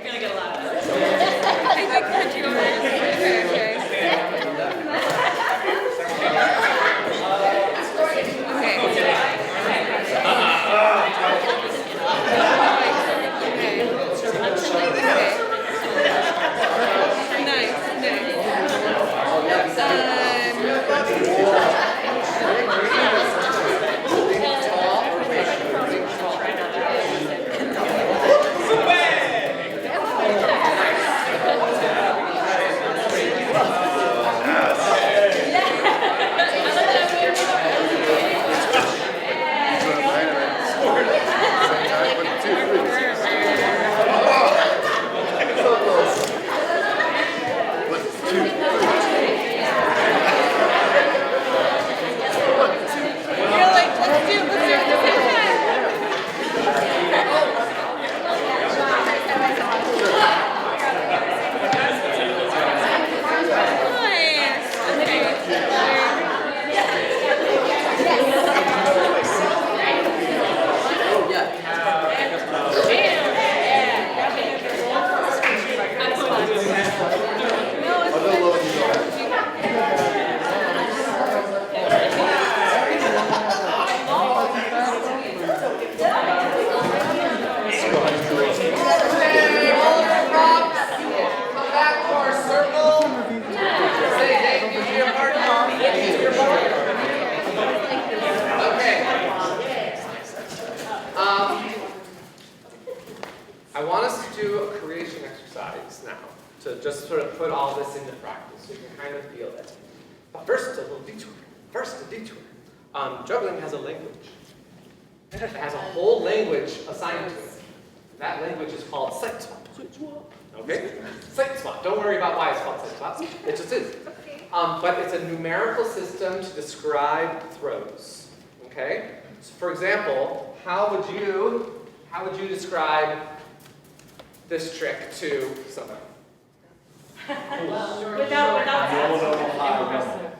gonna get a lot of it. I think country over. Okay. I want us to do a creation exercise now to just sort of put all this into practice so you can kind of feel it. But first, a little detour. Juggling has a language. It has a whole language assigned to it. That language is called sight swap. Okay? Sight swap. Don't worry about why it's called sight swap. It just is. But it's a numerical system to describe throws. Okay? So for example, how would you describe this trick to someone? Without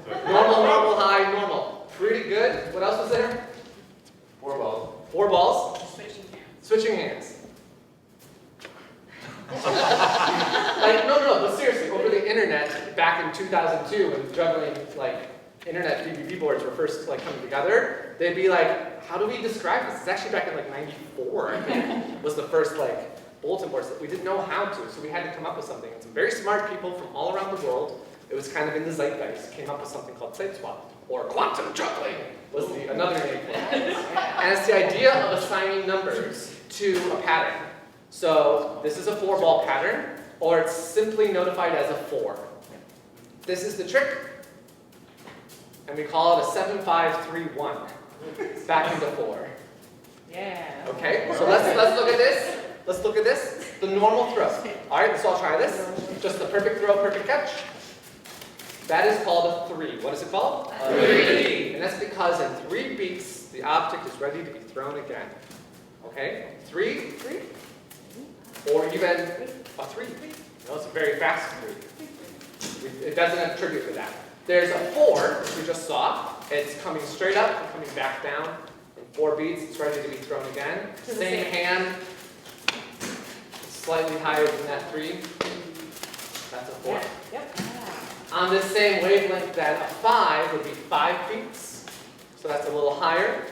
Normal, high, normal. Pretty good. What else was there? 4 balls. 4 balls. Switching hands. No, but seriously, over the internet, back in 2002, when juggling, internet PvP boards were first, coming together, they'd be like, how do we describe this? It's actually back in like 94, I think, was the first like bulletin boards that we didn't know how to, so we had to come up with something. And some very smart people from all around the world, it was kind of in the zeitgeist, came up with something called site swap, or quantum juggling was another name for it. And it's the idea of assigning numbers to a pattern. So this is a 4-ball pattern, or it's simply notified as a 4. This is the trick, and we call it a 7-5-3-1. Back into 4. Yeah. Okay, so let's look at this. Let's look at this. The normal throw. All right, let's all try this. Just the perfect throw, perfect catch. That is called a 3. What is it called? A 3. And that's because in 3 beats, the object is ready to be thrown again. Okay, 3, or even a 3. No, it's a very fast 3. It doesn't attribute to that. There's a 4, which we just saw. It's coming straight up and coming back down. In 4 beats, it's ready to be thrown again. Same hand. It's slightly higher than that 3. That's a 4. Yep. On this same wavelength, then, a 5 would be 5 beats. So that's a little higher.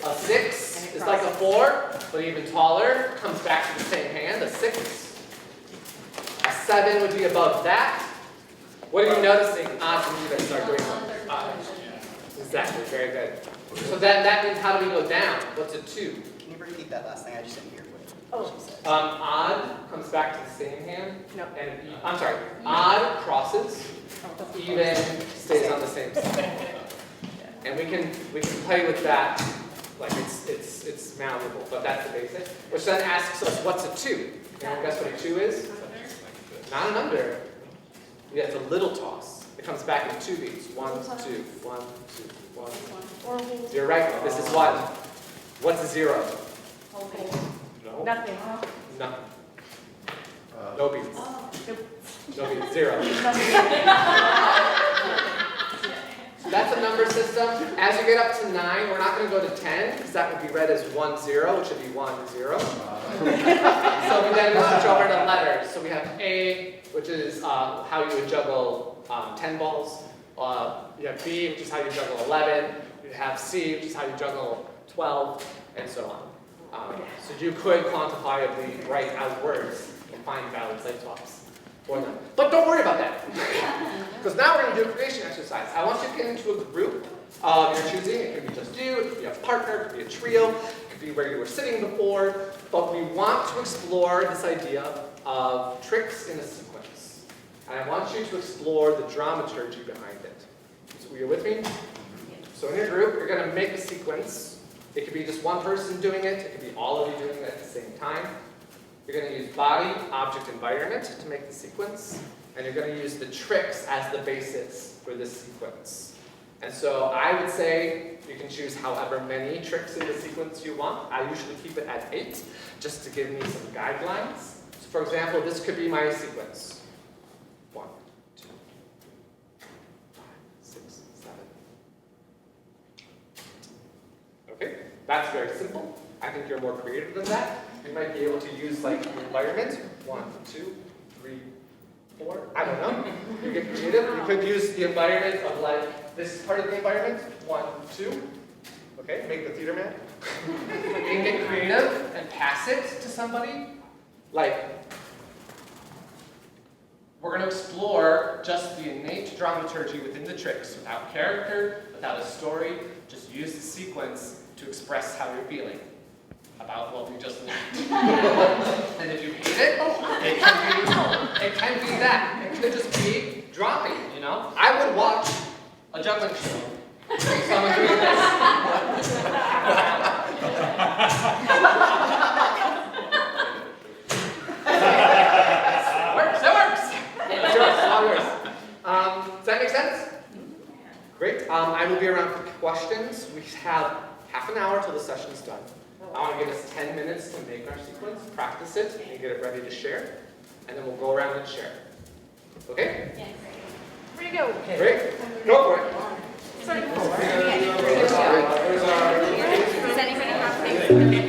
A 6 is like a 4, but even taller. Comes back to the same hand, a 6. A 7 would be above that. What are you noticing? Odds and evens are doing something. Exactly, very good. So then that means how do we go down? What's a 2? Can you repeat that last thing? I just didn't hear what she said. Odd comes back to the same hand. No. And I'm sorry. Odd crosses. Even stays on the same side. And we can play with that. Like it's malleable, but that's the basic. Which then asks us, what's a 2? Anyone guess what a 2 is? Not an under. Yeah, it's a little toss. It comes back in 2 beats. 1, 2, 1, 2, 1. You're right. This is 1. What's a 0? No. Nothing. Nothing. No beats. No beats. 0. That's a number system. As you get up to 9, we're not going to go to 10, because that would be read as 1, 0, which would be 1, 0. So we then switch over to letters. So we have A, which is how you would juggle 10 balls. You have B, which is how you juggle 11. You have C, which is how you juggle 12, and so on. So you could quantifiably write out words and find valid site swaps for them. But don't worry about that. Because now we're going to do a creation exercise. I want you to get into a group of your choosing. It could be just you, it could be a partner, it could be a trio, it could be where you were sitting before. But we want to explore this idea of tricks in a sequence. And I want you to explore the dramaturgy behind it. So you're with me? So in your group, you're going to make a sequence. It could be just one person doing it. It could be all of you doing it at the same time. You're going to use body, object, environment to make the sequence. And you're going to use the tricks as the basis for this sequence. And so I would say you can choose however many tricks in the sequence you want. I usually keep it at 8, just to give me some guidelines. So for example, this could be my sequence. 1, 2, 5, 6, 7. Okay, that's very simple. I think you're more creative than that. You might be able to use like the environment. 1, 2, 3, 4. I don't know. You get creative. You could use the environment of like this part of the environment. 1, 2. Okay, make the theater man. You can get creative and pass it to somebody. Like, we're going to explore just the innate dramaturgy within the tricks, without character, without a story. Just use the sequence to express how you're feeling about what we just learned. And if you hate it, it can be that. It could just be dropping, you know? I would watch a juggling show. Someone doing this. It works. It works. Does that make sense? Great. I will be around for questions. We have half an hour till the session's done. I want to give us 10 minutes to make our sequence, practice it, and get it ready to share. And then we'll go around and share. Okay? Yeah, Where'd you go? Great. Go for it. Sorry. Does anybody have things? I think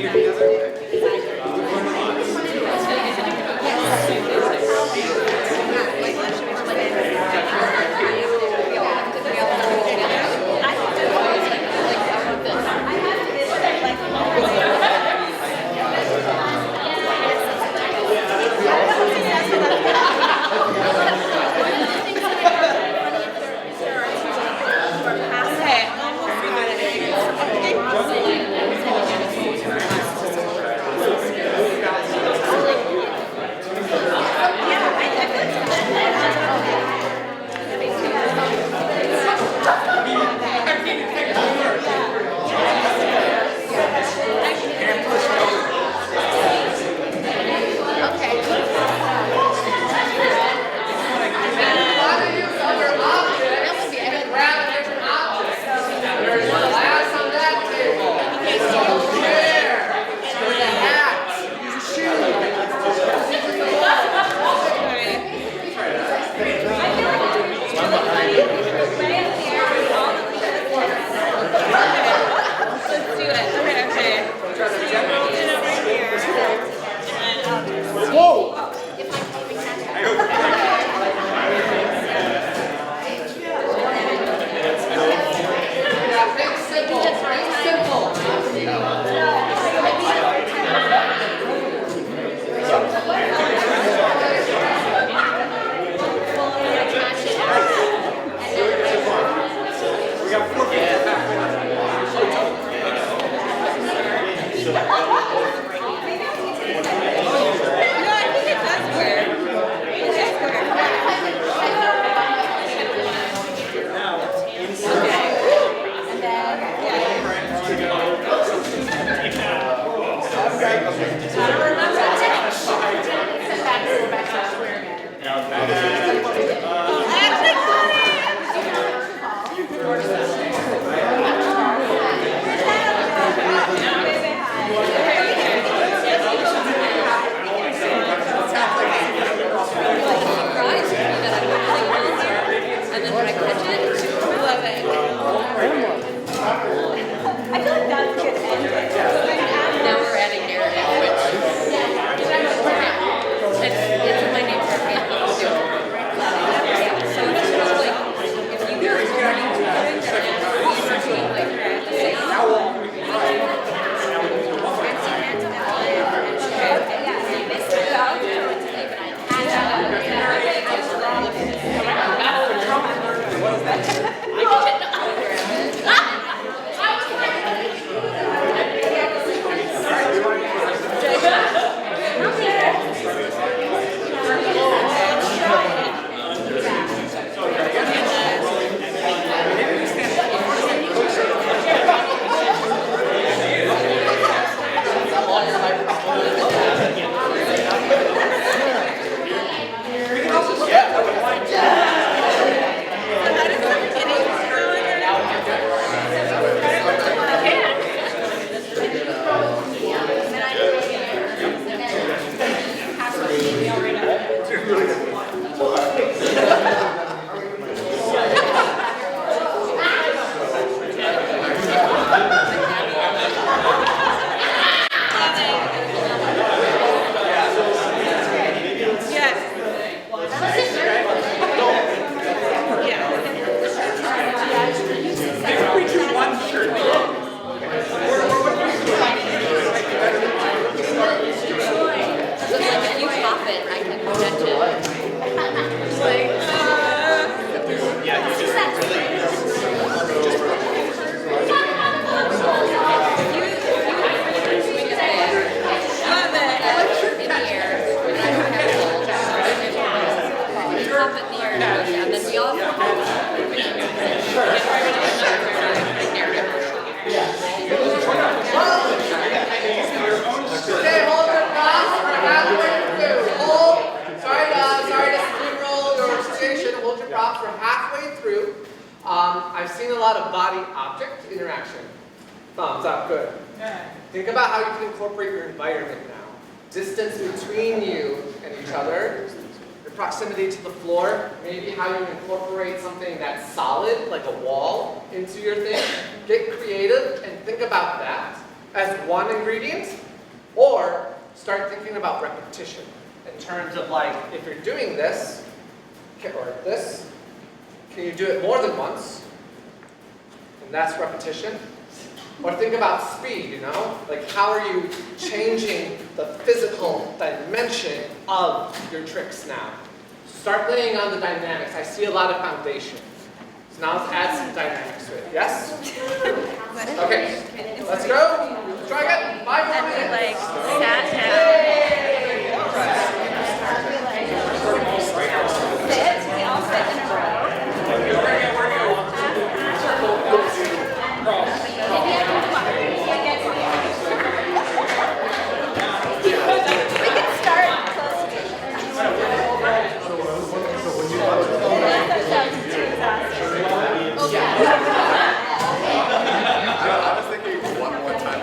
I've seen a lot of body-object interaction. Thumbs up, good. Think about how you can incorporate your environment now. Distance between you and each other, your proximity to the floor, maybe how you incorporate something that's solid, like a wall, into your thing. Get creative and think about that as one ingredient, or start thinking about repetition in terms of like, if you're doing this, or this, can you do it more than once? And that's repetition. Or think about speed, you know? Like how are you changing the physical dimension of your tricks now? Start laying on the dynamics. I see a lot of foundation. So now let's add some dynamics to it. Yes? Okay, let's go. Let's try again. 5 more minutes. Like, sat down. Sit. We all sit in a row. We can start close to each I was thinking one more time.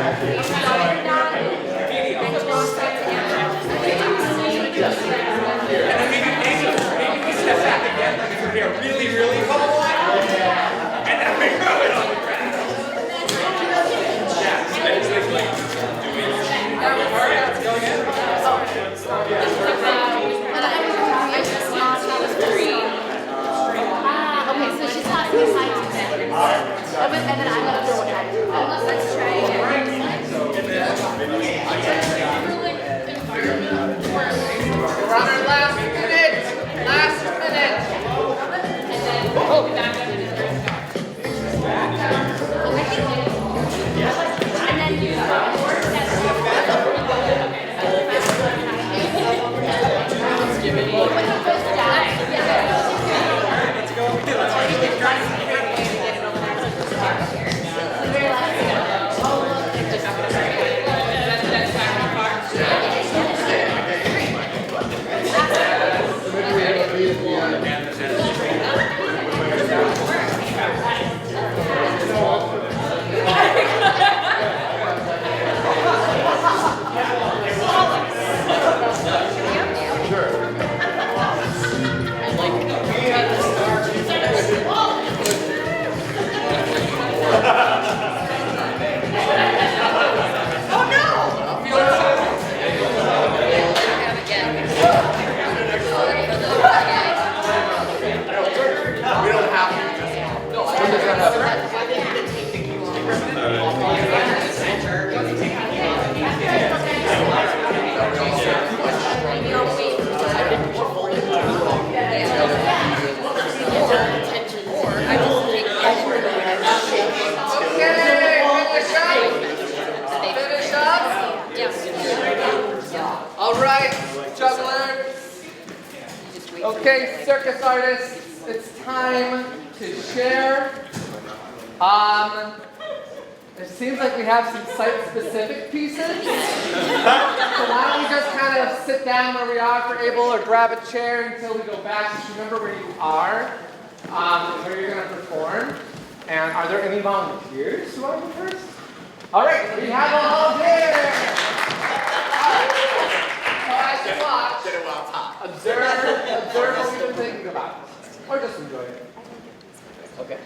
And then maybe we step back again, like if we're here really, really tall one. And then we throw it on the ground. Yeah, so it's like doing. Alright, let's go Okay, so she's not so high to that. And then I'm gonna throw it back. Let's try again. We're on our last minute. Last minute. And then you Okay, circus artists, it's time to share. It seems like we have some site-specific pieces. So why don't we just kind of sit down where we are if we're able, or grab a chair until we go back. Just remember where you are, and where you're going to perform. And are there any volunteers who want to go first? All right, we have a volunteer. So as you watch, observe what you've been thinking about, or just enjoy it. Okay.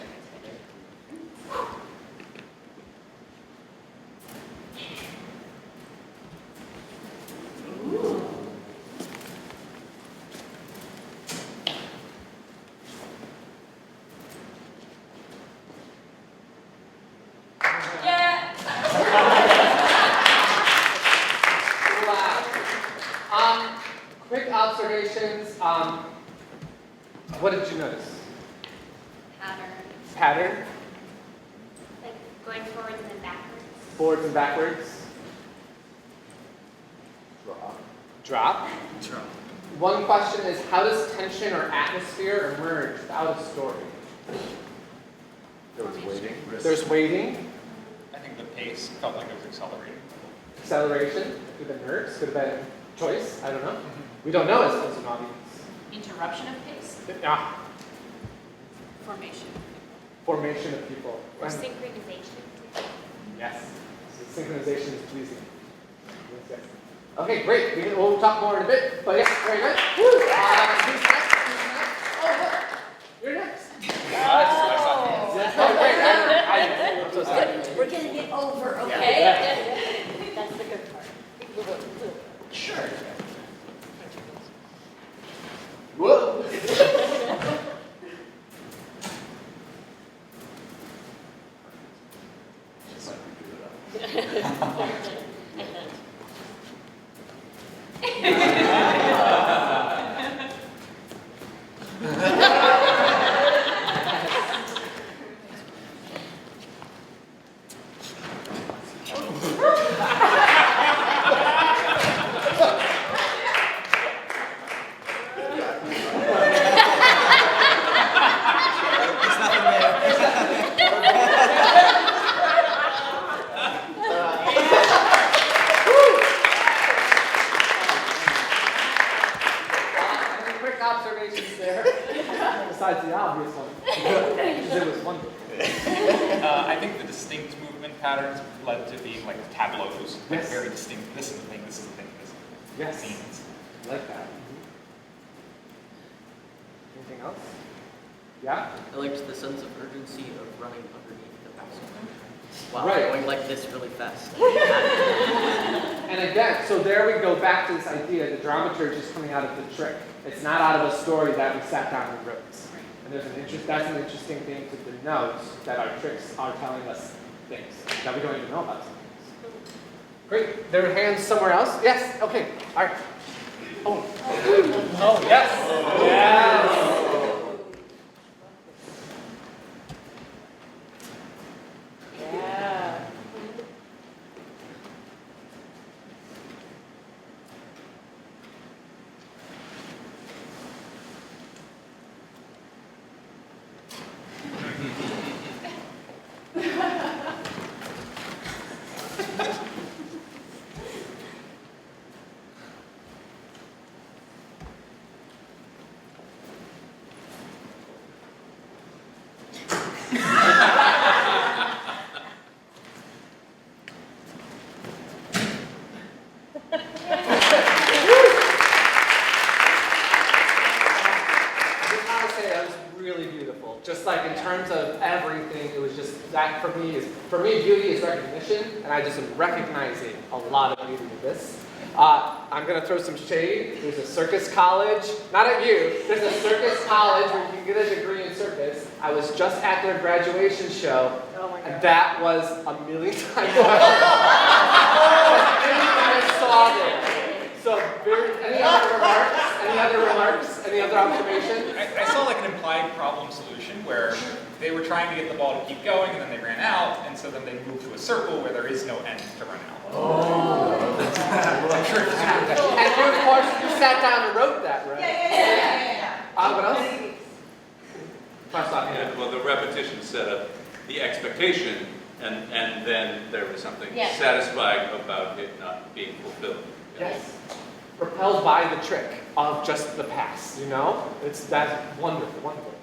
Quick observations. What did you notice? pattern. Pattern? Like going forwards and then backwards. Forwards and backwards? Drop? One question is, how does tension or atmosphere emerge without a story? There was waiting. There's waiting, I think the pace felt like it was accelerating. acceleration, could have been nerves, could have been choice, I don't know. We don't know as an audience. Interruption of pace? Ah, Formation. formation of people. Or synchronization. Yes. So synchronization is pleasing. Yes. Okay, great. We'll talk more in a bit. But yeah, very good. Woo! Who's next? Who's next? Oh, look. You're next. Oh, great. I'm so sorry. We're gonna get over, okay? Yeah. That's the good part. Sure. Whoa. Just like we drew it up. patterns led to being like tableaus, like Yes. very distinct. This is the thing. This is the thing. This is the Yes. scenes. I like that. Anything else? Yeah? I liked the sense of urgency of running underneath the basket while Right. going like this really fast. And again, so there we go back to this idea, the dramaturgy is coming out of the trick. It's not out of a story that we sat down and wrote. And that's an interesting thing to denote, that our tricks are telling us things that we don't even know about some things. Great. There are hands somewhere else? Yes. Okay. All right. Oh. Oh, yes. Yes. Yeah. Just like in terms of everything, it was just that for me, beauty is recognition, and I just am recognizing a lot of beauty in this. I'm gonna throw some shade. There's a circus college, not at you, there's a circus college where you can get a degree in circus. I was just at their graduation show, and that was a million times I saw there. So, any other remarks? Any other remarks? Any other observations? I saw like an implied problem solution where they were trying to get the ball to keep going and then they ran out, and so then they moved to a circle where there is no end to run out. Oh, that's and you, of course, you sat down and wrote that, right? Yeah. What else? Yeah, well, the repetition set up the expectation, and then there was something satisfying about it not being fulfilled. Yes. Propelled by the trick of just the pass, you know? That's wonderful, wonderful.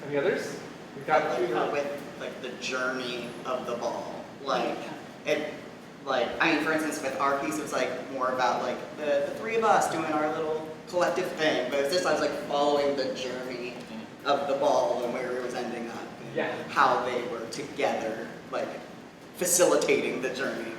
Any others? We've got with like the journey of the ball. Like I mean, for instance, with our piece, it was like more about like the three of us doing our little collective thing. But it's just I was like following the journey of the ball and where it was ending up, and how they were together, like facilitating the journey.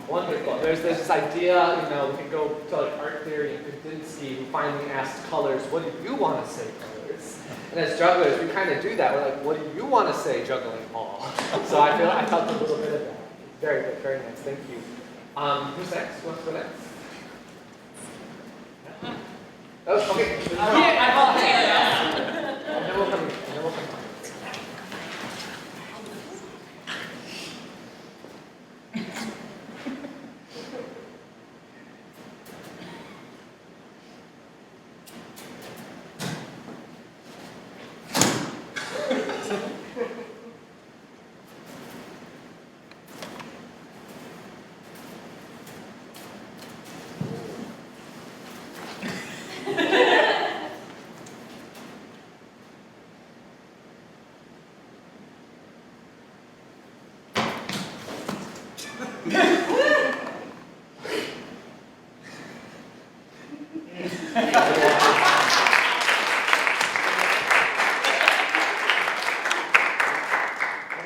Wonderful. There's this idea, you know, we can go to like art theory and Kandinsky, who finally asked colors, what do you want to say, colors? And as jugglers, we kind of do that. We're like, what do you want to say, juggling ball? So I felt a little bit of that. Very good, very nice. Thank you. Who's next? Who wants to go next? Oh, okay. I volunteer. And then we'll come here. And then we'll come here.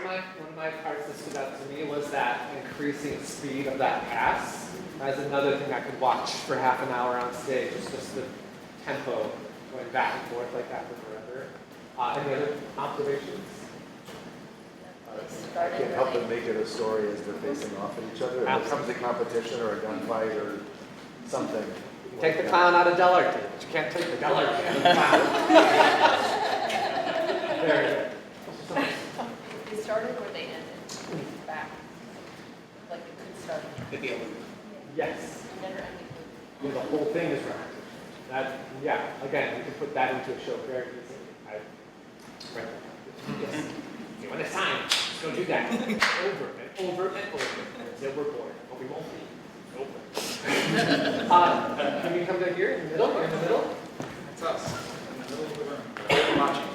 One of my parts that stood out to me was that increasing speed of that pass. That's another thing I could watch for half an hour on stage. It's just the tempo going back and forth like that for forever. Any other observations? I can't help but make it a story as they're facing off at each other. It becomes a competition or a gunfight or something. You can take the clown out of Dellard, but you can't take the Dellard out of the clown. Very good. They started where they ended. Back. Like it could start. Could be a loop. Yes. Never ending. Yeah, the whole thing is repetition. That, again, you can put that into a show very easily. Yes. Okay, when it's time, let's go do that. Over and over and over until we're bored. But we won't be. Over. Can we come down here in the middle? Or in the middle? That's us, in the middle of the room. We're watching.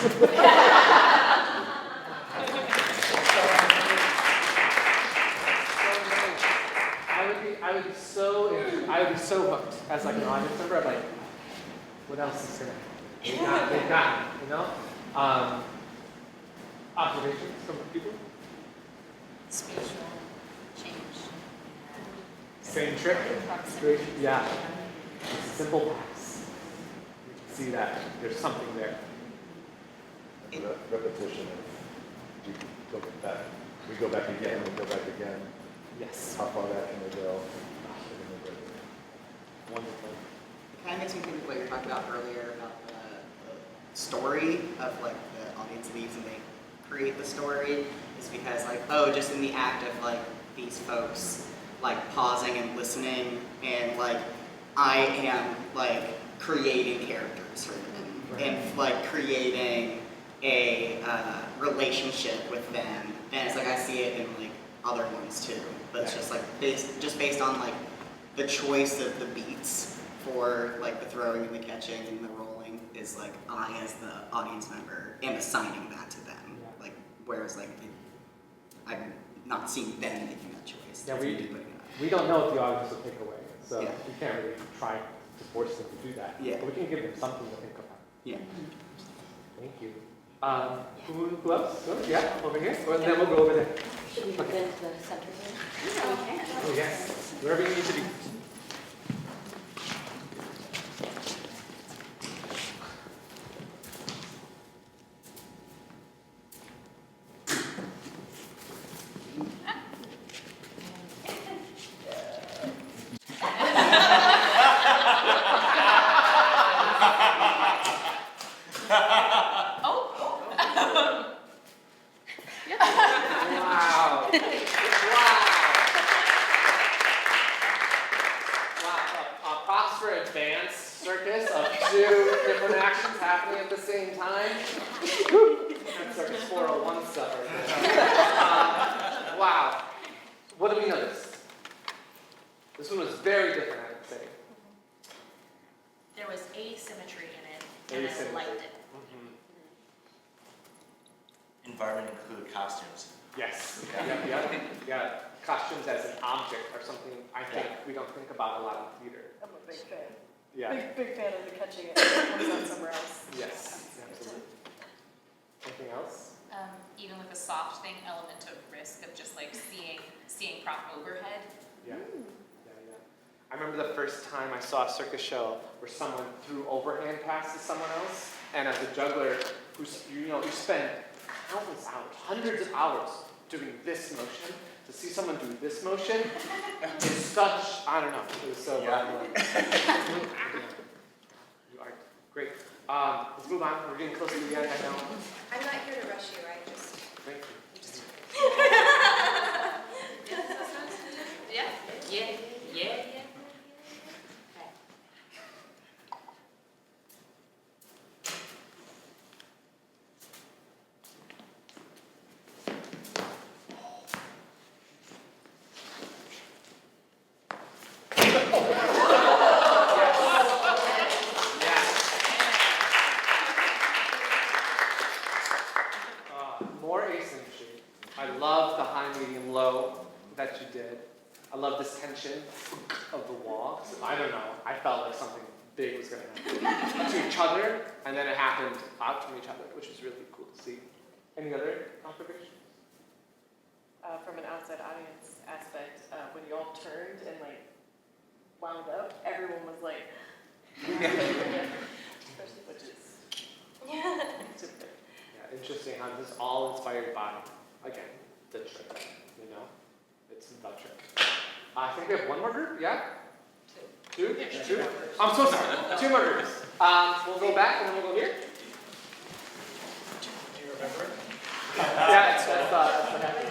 I would be so hooked as like an audience member. I'm like, what else is gonna they've got, you know? Observations from people? Spatial change. Same trick? Proximity. Yeah. Simple pass. You can see that there's something there. Repetition of, you go back, we go back again, we go back again. Yes. How far back can we go? Wonderful. It kind of makes me think of what you were talking about earlier about the story of like the audience leaves and they create the story is because like, oh, just in the act of like these folks like pausing and listening and like I am like creating characters for them and like creating a relationship with them, and it's like I see it in like other ones too, but it's just like based on like the choice of the beats for like the throwing and the catching and the rolling is like I as the audience member am assigning that to them, like whereas like I'm not seeing them making that choice. Yeah, It's me putting it up. we don't know what the audience will take away, so Yeah. we can't really try to force them to do that. Yeah. But we can give them something to think about. Yeah. Thank you. Who else? Oh, yeah, over here. And then we'll go over there. Should we move into the center here? Oh, yes. Wherever you need to be. Circus of 2 different actions happening at the same time. That's Circus 401 stuff right there. Wow. What do we notice? This one was very different, I would say. There was asymmetry in it, and I liked it. Environment included costumes. Yes. Yeah. Costumes as an object are something I think we don't think about a lot in theater. I'm a big fan. Yeah. Big fan of the catching it. It's not somewhere else. Yes. Absolutely. Anything else? Even with a soft thing, element of risk of just like seeing prop overhead. Yeah. I remember the first time I saw a circus show where someone threw overhand pass to someone else, and as a juggler, you spend countless hours, hundreds of hours doing this motion. To see someone do this motion is such, I don't know, it was so You are great. Let's move on. We're getting close to the end, I know. I'm not here to rush you, I just... Thank you. Yeah. More asymmetry. I love the high, medium, low that you did. I love this tension of the wall. So I don't know. I felt like something big was going to happen to each other, and then it happened out from each other, which was really cool to see. Any other observations? From an outside audience aspect, when you all turned and like wound up, everyone was like, especially witches. Yeah. Interesting how this is all inspired by, again, the trick, It's the trick. I think we have one more group, yeah? Two? I'm so sorry. 2 more groups. We'll go back and then we'll go here. Do you remember it? Yeah, that's what happened.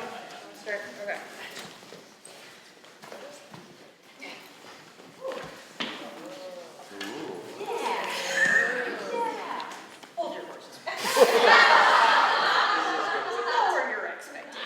Okay. Hold your horses. Not where you're expecting.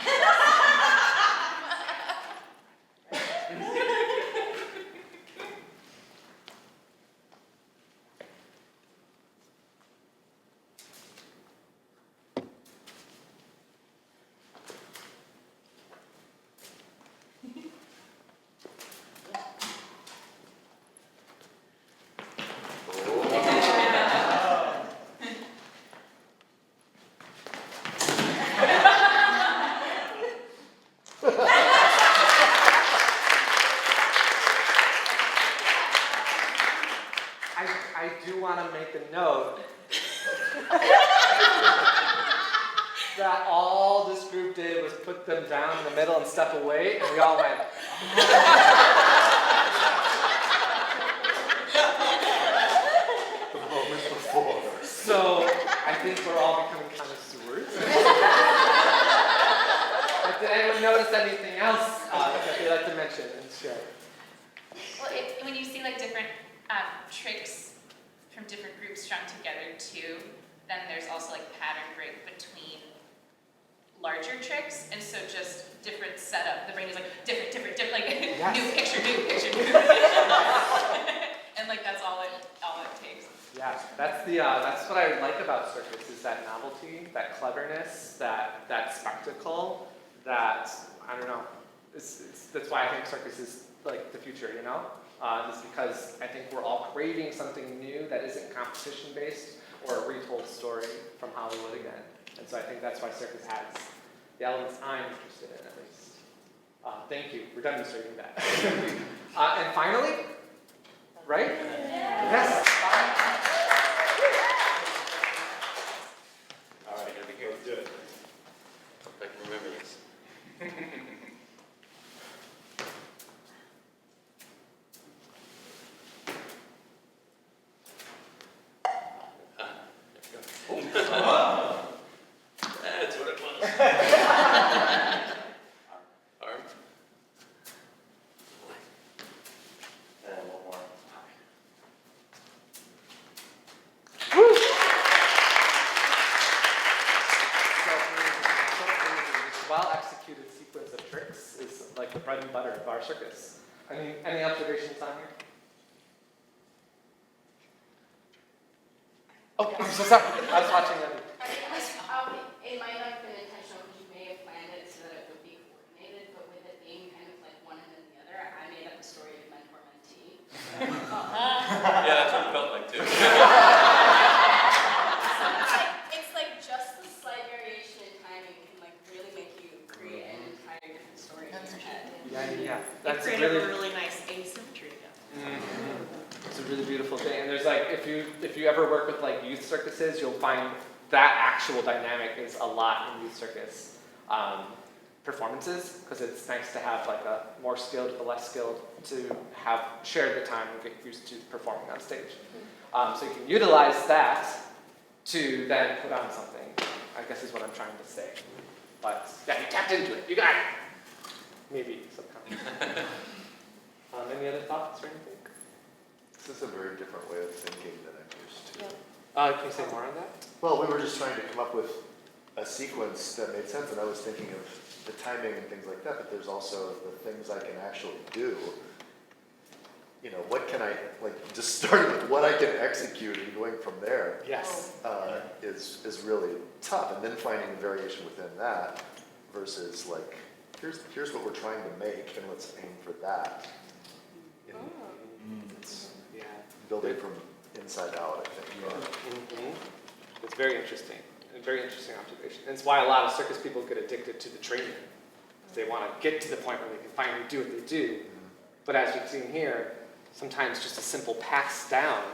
did was put them down in the middle and step away, and we all went. The moment before. So I think we're all becoming connoisseurs. But did anyone notice anything else that they'd like to mention and share? Well, when you see like different tricks from different groups strung together too, then there's also like pattern break between larger tricks, and so just different setup. The brain is like different, like Yes. new picture. And like that's all it takes. Yeah, that's what I like about Circus is that novelty, that cleverness, that spectacle, that I don't know. That's why I think Circus is like the future, you know? Just because I think we're all craving something new that isn't competition based or a retold story from Hollywood again. And so I think that's why Circus has the elements I'm interested in, at least. Thank you. We're demonstrating that. And finally, right? Yes. All right, I think it was good. Hope I can remember this. That's what it was. Arm. And one more. Well-executed sequence of tricks is like the bread and butter of our circus. Any observations on here? Oh, I'm so sorry. I was watching them. It might have been intentional because you may have planned it so that it would be coordinated, but with it being kind of like one and then the other, I made up a story of mentor-mentee. Yeah, that's what it felt like too. It's like just the slight variation in timing can like really make you create an entire different story in your head. Yeah. It created a really nice asymmetry. It's a really beautiful thing. And there's like, if you ever work with like youth circuses, you'll find that actual dynamic is a lot in youth circus performances, because it's nice to have like a more skilled, the less skilled to have shared the time and get used to performing on stage. So you can utilize that to then put on something, I guess is what I'm trying to say. But yeah, you tapped into it. You got it. Maybe subconsciously. Any other thoughts or anything? This is a very different way of thinking than I'm used to. Can you say more on that? Well, we were just trying to come up with a sequence that made sense, and I was thinking of the timing and things like that, but there's also the things I can actually do. You know, what can I, like, just starting with what I can execute and going from there. Yes. Is really tough, and then finding variation within that versus like, here's what we're trying to make, and let's aim for that. You know, it's building from inside out, I think. It's very interesting. A very interesting observation. And it's why a lot of circus people get addicted to the training. They want to get to the point where they can finally do what they do. But as we've seen here, sometimes just a simple pass down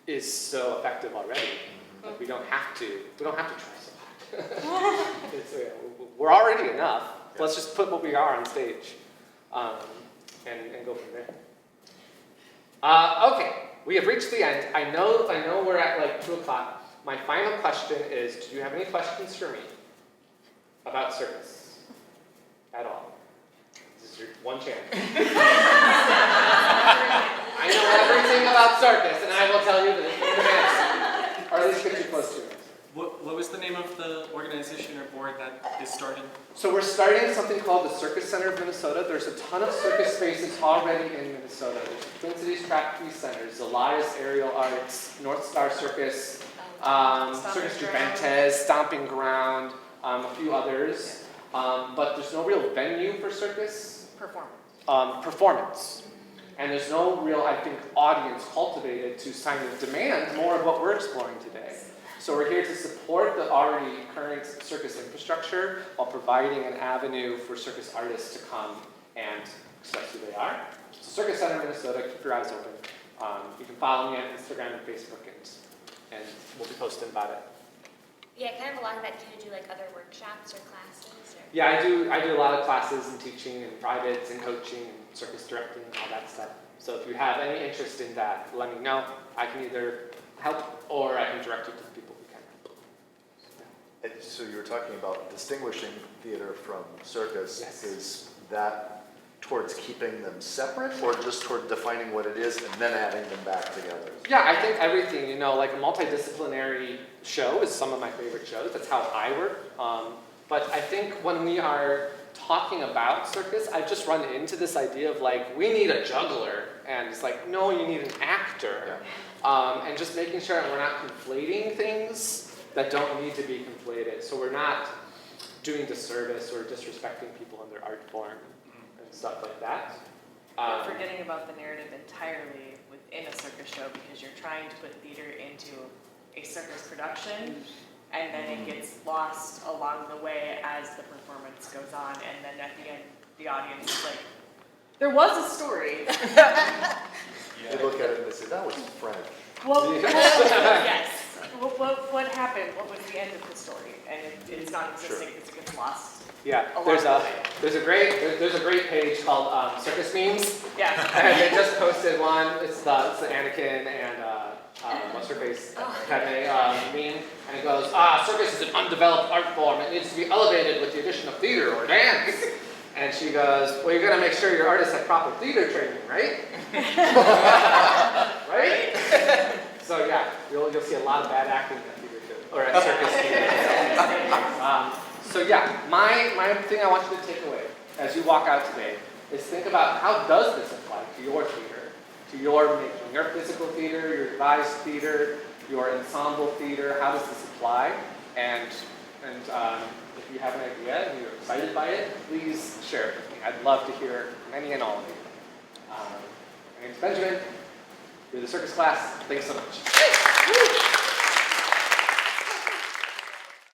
is so effective already. Like we don't have to try so hard. We're already enough. Let's just put what we are on stage and go from there. Okay, we have reached the end. I know we're at like 2 o'clock. My final question is, do you have any questions for me about circus at all? This is your one chance. I know everything about circus, and I will tell you this, or at least get you close to it. What was the name of the organization or board that is starting? So we're starting something called the Circus Center of Minnesota. There's a ton of circus spaces already in Minnesota. There's the Twin Cities Craft Free Centers, Elias Aerial Arts, North Star Circus, Circus Juventus, Stomping Ground, a few others. But there's no real venue for circus performance. And there's no real, I think, audience cultivated to sign and demand more of what we're exploring today. So we're here to support the already current circus infrastructure while providing an avenue for circus artists to come and express who they are. So Circus Center Minnesota, keep your eyes open. You can follow me on Instagram and Facebook, and we'll be posting about it. Yeah, kind of along that, do you do like other workshops or classes? Or? Yeah, I do a lot of classes and teaching and privates and coaching and circus directing and all that stuff. So if you have any interest in that, let me know. I can either help or I can direct you to the people who can help. And so you were talking about distinguishing theater from circus. Yes. Is that towards keeping them separate or just toward defining what it is and then adding them back together? Yeah, I think everything, you know, like a multidisciplinary show is some of my favorite shows. That's how I work. But I think when we are talking about circus, I've just run into this idea of like, we need a juggler. And it's like, no, you need an actor. Yeah. And just making sure that we're not conflating things that don't need to be conflated. So we're not doing disservice or disrespecting people in their art form and stuff like that. You're forgetting about the narrative entirely within a circus show because you're trying to put theater into a circus production, and then it gets lost along the way as the performance goes on, and then at the end, the audience is like, there was a story. They look at it and they say, that was French. Yes. What happened? What was the end of the story? And it's not existing because it gets lost. Yeah, there's a great page called Circus Memes. Yeah. And they just posted one. It's the Anakin and what's her face Padme meme, and it goes, circus is an undeveloped art form. It needs to be elevated with the addition of theater or dance. And she goes, well, you're gonna make sure your artists have proper theater training, right? Right? So yeah, you'll see a lot of bad acting at theater too, or at circus theater. So yeah, my thing I want you to take away as you walk out today is think about how does this apply to your theater, to your making, your physical theater, your devised theater, your ensemble theater. How does this apply? And if you have an idea and you're excited by it, please share it with me. I'd love to hear from any and all of you. My name's Benjamin. You're the circus class. Thanks so much.